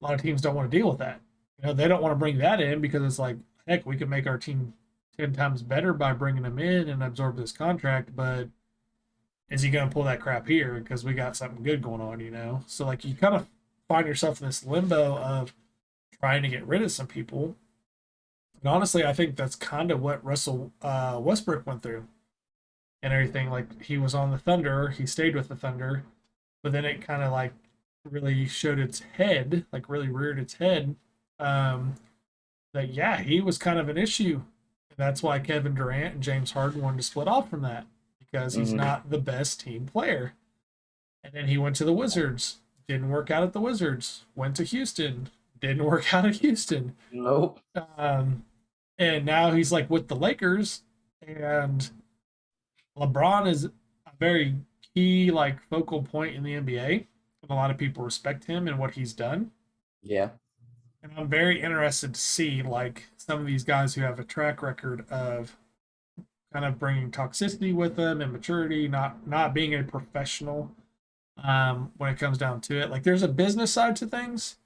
a lot of teams don't want to deal with that. They don't want to bring that in because it's like, heck, we could make our team 10 times better by bringing him in and absorb this contract, but is he going to pull that crap here because we got something good going on? So, like, you kind of find yourself in this limbo of trying to get rid of some people. And honestly, I think that's kind of what Russell Westbrook went through and everything. Like, he was on the Thunder, he stayed with the Thunder, but then it kind of, like, really showed its head, like, really reared its head. That yeah, he was kind of an issue. And that's why Kevin Durant and James Harden wanted to split off from that because he's not the best team player. And then he went to the Wizards, didn't work out at the Wizards. Went to Houston, didn't work out at Houston. Nope. And now he's like with the Lakers, and LeBron is a very key like focal point in the NBA, and a lot of people respect him and what he's done. Yeah. And I'm very interested to see like some of these guys who have a track record of kind of bringing toxicity with them and maturity, not being a professional when it comes down to it. Like there's a business side to things,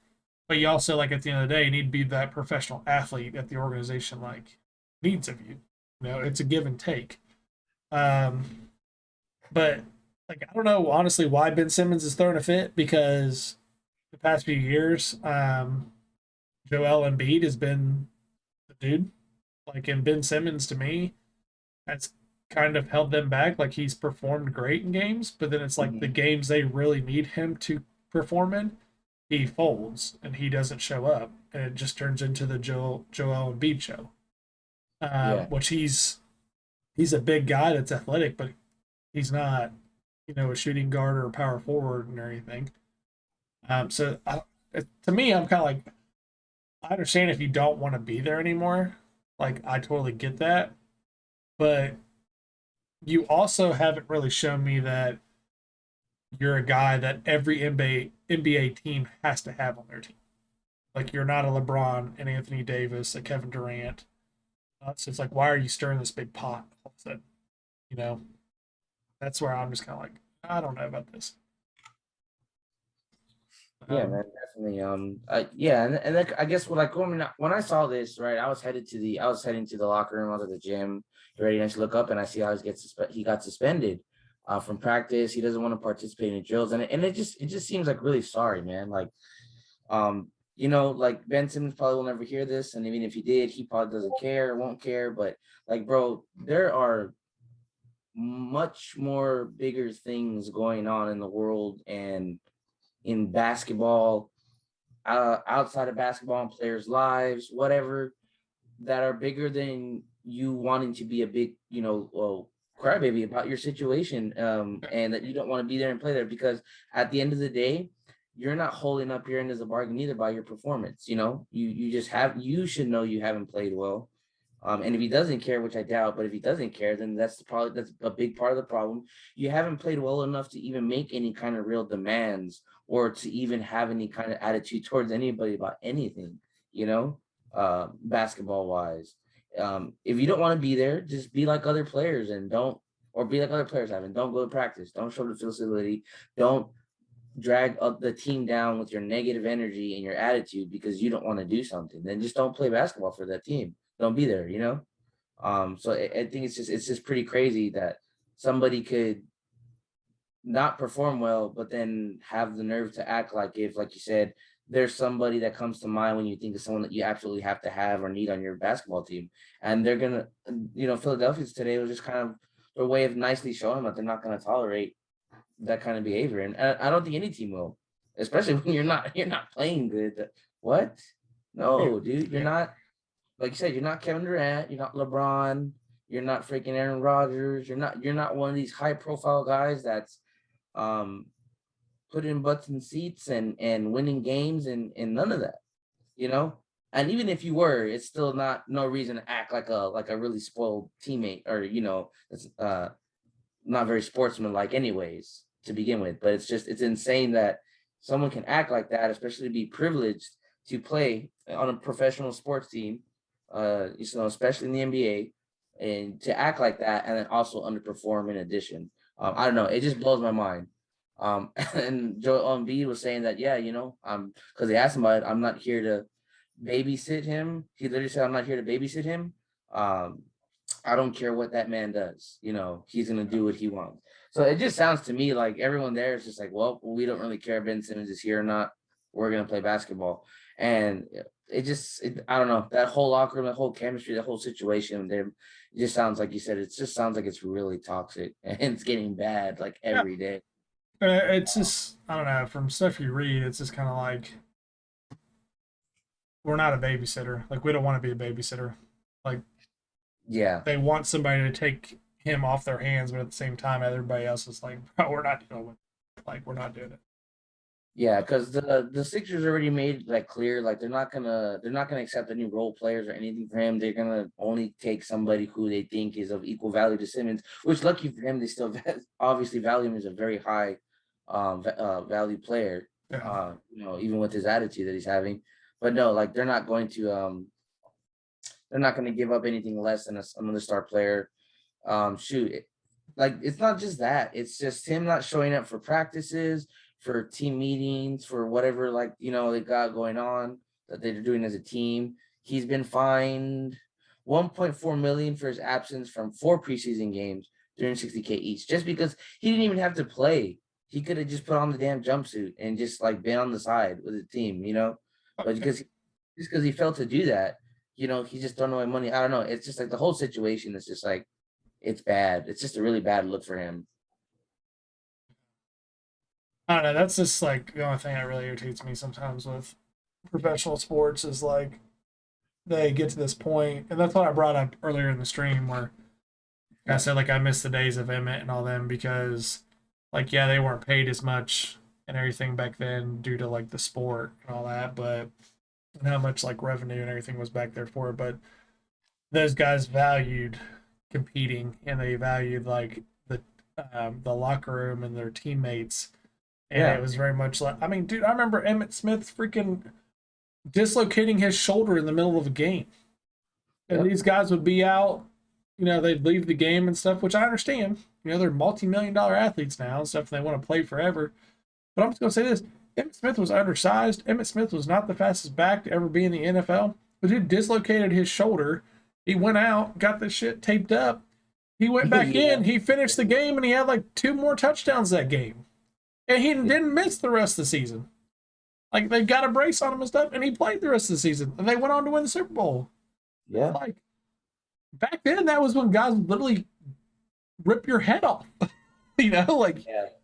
but you also like at the end of the day you need to be that professional athlete that the organization like needs of you. You know, it's a give and take. Um, but like I don't know honestly why Ben Simmons is throwing a fit because the past few years, Joel Embiid has been the dude. Like and Ben Simmons to me has kind of held them back. Like he's performed great in games, but then it's like the games they really need him to perform in, he folds and he doesn't show up, and it just turns into the Joel Embiid show. Which he's a big guy that's athletic, but he's not, you know, a shooting guard or a power forward or anything. To me, I'm kind of like, I understand if you don't want to be there anymore. Like, I totally get that. But you also haven't really shown me that you're a guy that every NBA team has to have on their team. Like, you're not a LeBron and Anthony Davis, a Kevin Durant. So it's like, why are you stirring this big pot all of a sudden? You know, that's where I'm just kind of like, I don't know about this. Yeah, man, definitely. Yeah, and like, I guess when I saw this, right, I was heading to the locker room. I was at the gym, ready to look up, and I see how he got suspended, from practice. He doesn't want to participate in drills, and it just seems like really sorry, man. Like, like Ben Simmons probably will never hear this, and even if he did, he probably doesn't care, won't care. But like, bro, there are much more bigger things going on in the world and in basketball, outside of basketball and players' lives, whatever, that are bigger than you wanting to be a big, crybaby about your situation, and that you don't want to be there and play there because at the end of the day, you're not holding up your end as a bargain either by your performance. You should know you haven't played well. And if he doesn't care, which I doubt, but if he doesn't care, then that's a big part of the problem. You haven't played well enough to even make any kind of real demands or to even have any kind of attitude towards anybody about anything, basketball wise. If you don't want to be there, just be like other players or be like other players have, and don't go to practice. Don't show the facility. Don't drag up the team down with your negative energy and your attitude because you don't want to do something. Then just don't play basketball for that team. Don't be there, So I think it's just pretty crazy that somebody could not perform well, but then have the nerve to act like if, like you said, there's somebody that comes to mind when you think of someone that you absolutely have to have or need on your basketball team. And they're gonna, Philadelphia's today was just kind of their way of nicely showing that they're not gonna tolerate that kind of behavior. And I don't think any team will, especially when you're not playing good. What? No, dude, you're not. Like you said, you're not Kevin Durant, you're not LeBron, you're not freaking Aaron Rodgers, you're not one of these high profile guys that's putting butts in seats and winning games and none of that, you know? And even if you were, it's still no reason to act like a really spoiled teammate or it's not very sportsmanlike anyways to begin with. But it's insane that someone can act like that, especially be privileged to play on a professional sports team, especially in the NBA, and to act like that and then also underperform in addition. I don't know. It just blows my mind. And Joel Embiid was saying that, yeah, because they asked him about it, I'm not here to babysit him. He literally said, I'm not here to babysit him. I don't care what that man does. He's going to do what he wants. So it just sounds to me like everyone there is just like, well, we don't really care if Ben Simmons is here or not. We're going to play basketball. And I don't know, that whole locker room, that whole chemistry, that whole situation, it just sounds like you said, it just sounds like it's really toxic and it's getting bad like every day. It's just, I don't know, from stuff you read, it's just kind of like, we're not a babysitter. Like, we don't want to be a babysitter. Like, yeah, they want somebody to take him off their hands, but at the same time, everybody else is like, bro, we're not dealing with it. Like, we're not doing it. Yeah, because the Sixers already made like clear, like they're not gonna accept any role players or anything for him. They're gonna only take somebody who they think is of equal value to Simmons. Which, lucky for him, they still obviously value him as a very high value player. Yeah. Even with his attitude that he's having. But no, like they're not going to give up anything less than another star player. Shoot, like it's not just that; it's just him not showing up for practices, for team meetings, for whatever they got going on that they're doing as a team. He's been fined 1.4 million for his absence from 4 preseason games during 60K each, just because he didn't even have to play. He could have just put on the damn jumpsuit and just like been on the side with the team, but because he failed to do that, he's just throwing away money. I don't know. It's just like the whole situation is just like it's bad. It's just a really bad look for him. I don't know. That's just like the only thing that really irritates me sometimes with professional sports is like they get to this point, and that's what I brought up earlier in the stream where I said like I miss the days of Emmett and all them because like yeah they weren't paid as much and everything back then due to like the sport and all that, but and how much like revenue and everything was back there for it. But those guys valued competing and they valued like the locker room and their teammates. And it was very much like, I mean, dude, I remember Emmett Smith freaking dislocating his shoulder in the middle of a game. And these guys would be out, they'd leave the game and stuff, which I understand. They're multi-million-dollar athletes now and stuff, and they want to play forever. But I'm just going to say this. Emmett Smith was undersized. Emmett Smith was not the fastest back to ever be in the NFL. But dude dislocated his shoulder. He went out, got the shit taped up. He went back in. He finished the game, and he had like 2 more touchdowns that game. And he didn't miss the rest of the season. Like, they got a brace on him and stuff, and he played the rest of the season. And they went on to win the Super Bowl. Yeah. Like, back then, that was when guys would literally rip your head off.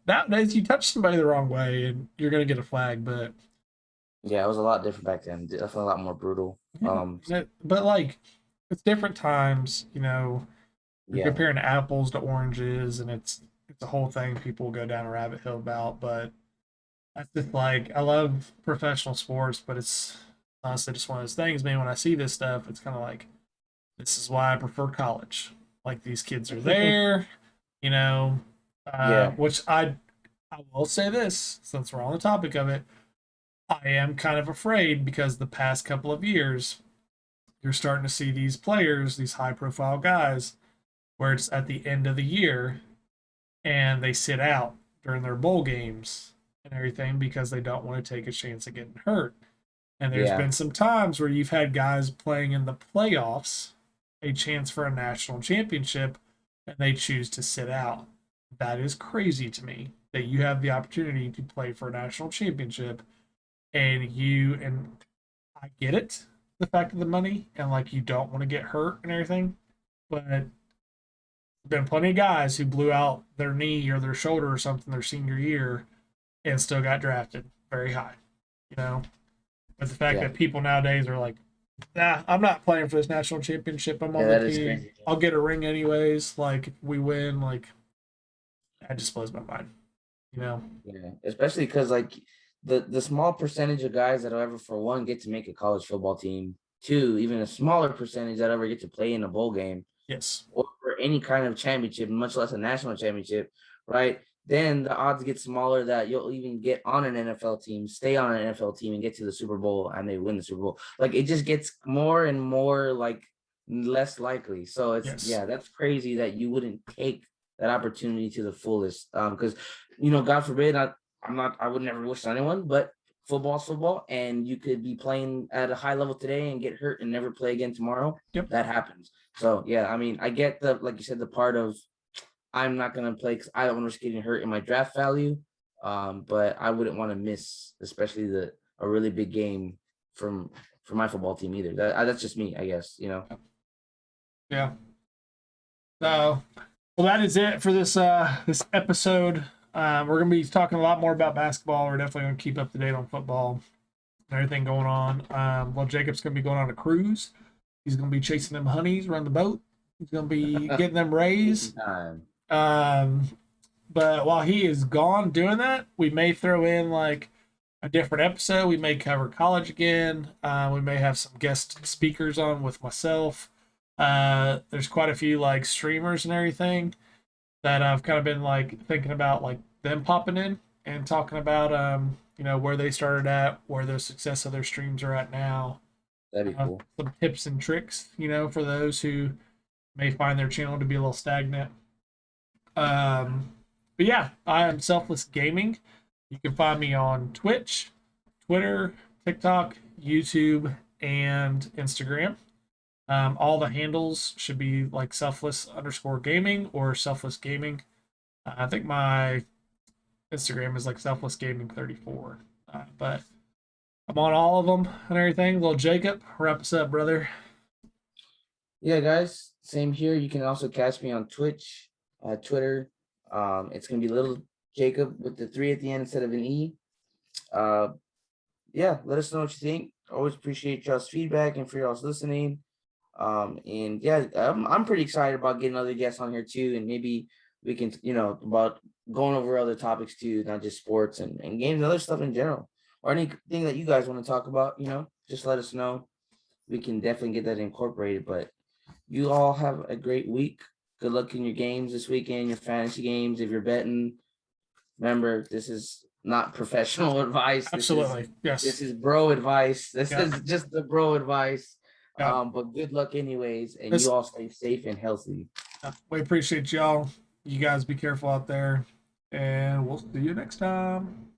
Nowadays, you touch somebody the wrong way, and you're going to get a flag. But yeah, it was a lot different back then. Definitely a lot more brutal. But, like, it's different times, You're comparing apples to oranges, and it's a whole thing people go down a rabbit hole about, but that's just like I love professional sports, but it's honestly just one of those things, man. When I see this stuff, it's kind of like this is why I prefer college. Like these kids are there, which I will say this since we're on the topic of it, I am kind of afraid because the past couple of years, you're starting to see these players, these high profile guys, where it's at the end of the year and they sit out during their bowl games and everything because they don't want to take a chance of getting hurt. And there's been some times where you've had guys playing in the playoffs, a chance for a national championship, and they choose to sit out. That is crazy to me that you have the opportunity to play for a national championship and I get it, the fact of the money, and like you don't want to get hurt and everything, but been plenty of guys who blew out their knee or their shoulder or something their senior year and still got drafted very high, But the fact that people nowadays are like, nah, I'm not playing for this national championship. I'm on the team. I'll get a ring anyways. Like, if we win, like, that just blows my mind, Yeah, especially because, like, the small percentage of guys that'll ever, for one, get to make a college football team, two, even a smaller percentage that ever get to play in a bowl game. Yes. Or for any kind of championship, much less a national championship, right? Then the odds get smaller that you'll even get on an NFL team, stay on an NFL team, and get to the Super Bowl, and they win the Super Bowl. Like, it just gets more and more, like, less likely. So it's that's crazy that you wouldn't take that opportunity to the fullest. Because God forbid, I would never wish on anyone, but football's football, and you could be playing at a high level today and get hurt and never play again tomorrow. Yep. That happens. So I mean, I get like you said, the part of I'm not gonna play because I don't want to risk getting hurt in my draft value. But I wouldn't want to miss, especially a really big game for my football team either. That's just me, I guess. Yeah. So, well, that is it for this this episode. We're gonna be talking a lot more about basketball. We're definitely gonna keep up to date on football and everything going on. Well, Jacob's gonna be going on a cruise. He's gonna be chasing them honeys around the boat. He's gonna be getting them raised. But while he is gone doing that, we may throw in like a different episode. We may cover college again. We may have some guest speakers on with myself. There's quite a few like streamers and everything that I've kind of been like thinking about like them popping in and talking about where they started at, where the success of their streams are at now. That'd be cool. Some tips and tricks, for those who may find their channel to be a little stagnant. But yeah, I am Selfless Gaming. You can find me on Twitch, Twitter, TikTok, YouTube, and Instagram. All the handles should be like selfless_gaming or selfless gaming. I think my Instagram is like selfless gaming 34. But I'm on all of them and everything. Little Jacob, wrap us up, brother. Yeah, guys, same here. You can also catch me on Twitch, Twitter. It's gonna be little Jacob with the 3 at the end instead of an E. Yeah, let us know what you think. Always appreciate y'all's feedback and for y'all's listening. And yeah, I'm pretty excited about getting other guests on here too, and maybe we can, about going over other topics too, not just sports and games, other stuff in general, or anything that you guys want to talk about. Just let us know. We can definitely get that incorporated. But you all have a great week. Good luck in your games this weekend, your fantasy games. If you're betting, remember, this is not professional advice. Absolutely. Yes. This is bro advice. This is just the bro advice. Yeah. But good luck anyways, and you all stay safe and healthy. We appreciate y'all. You guys be careful out there, and we'll see you next time.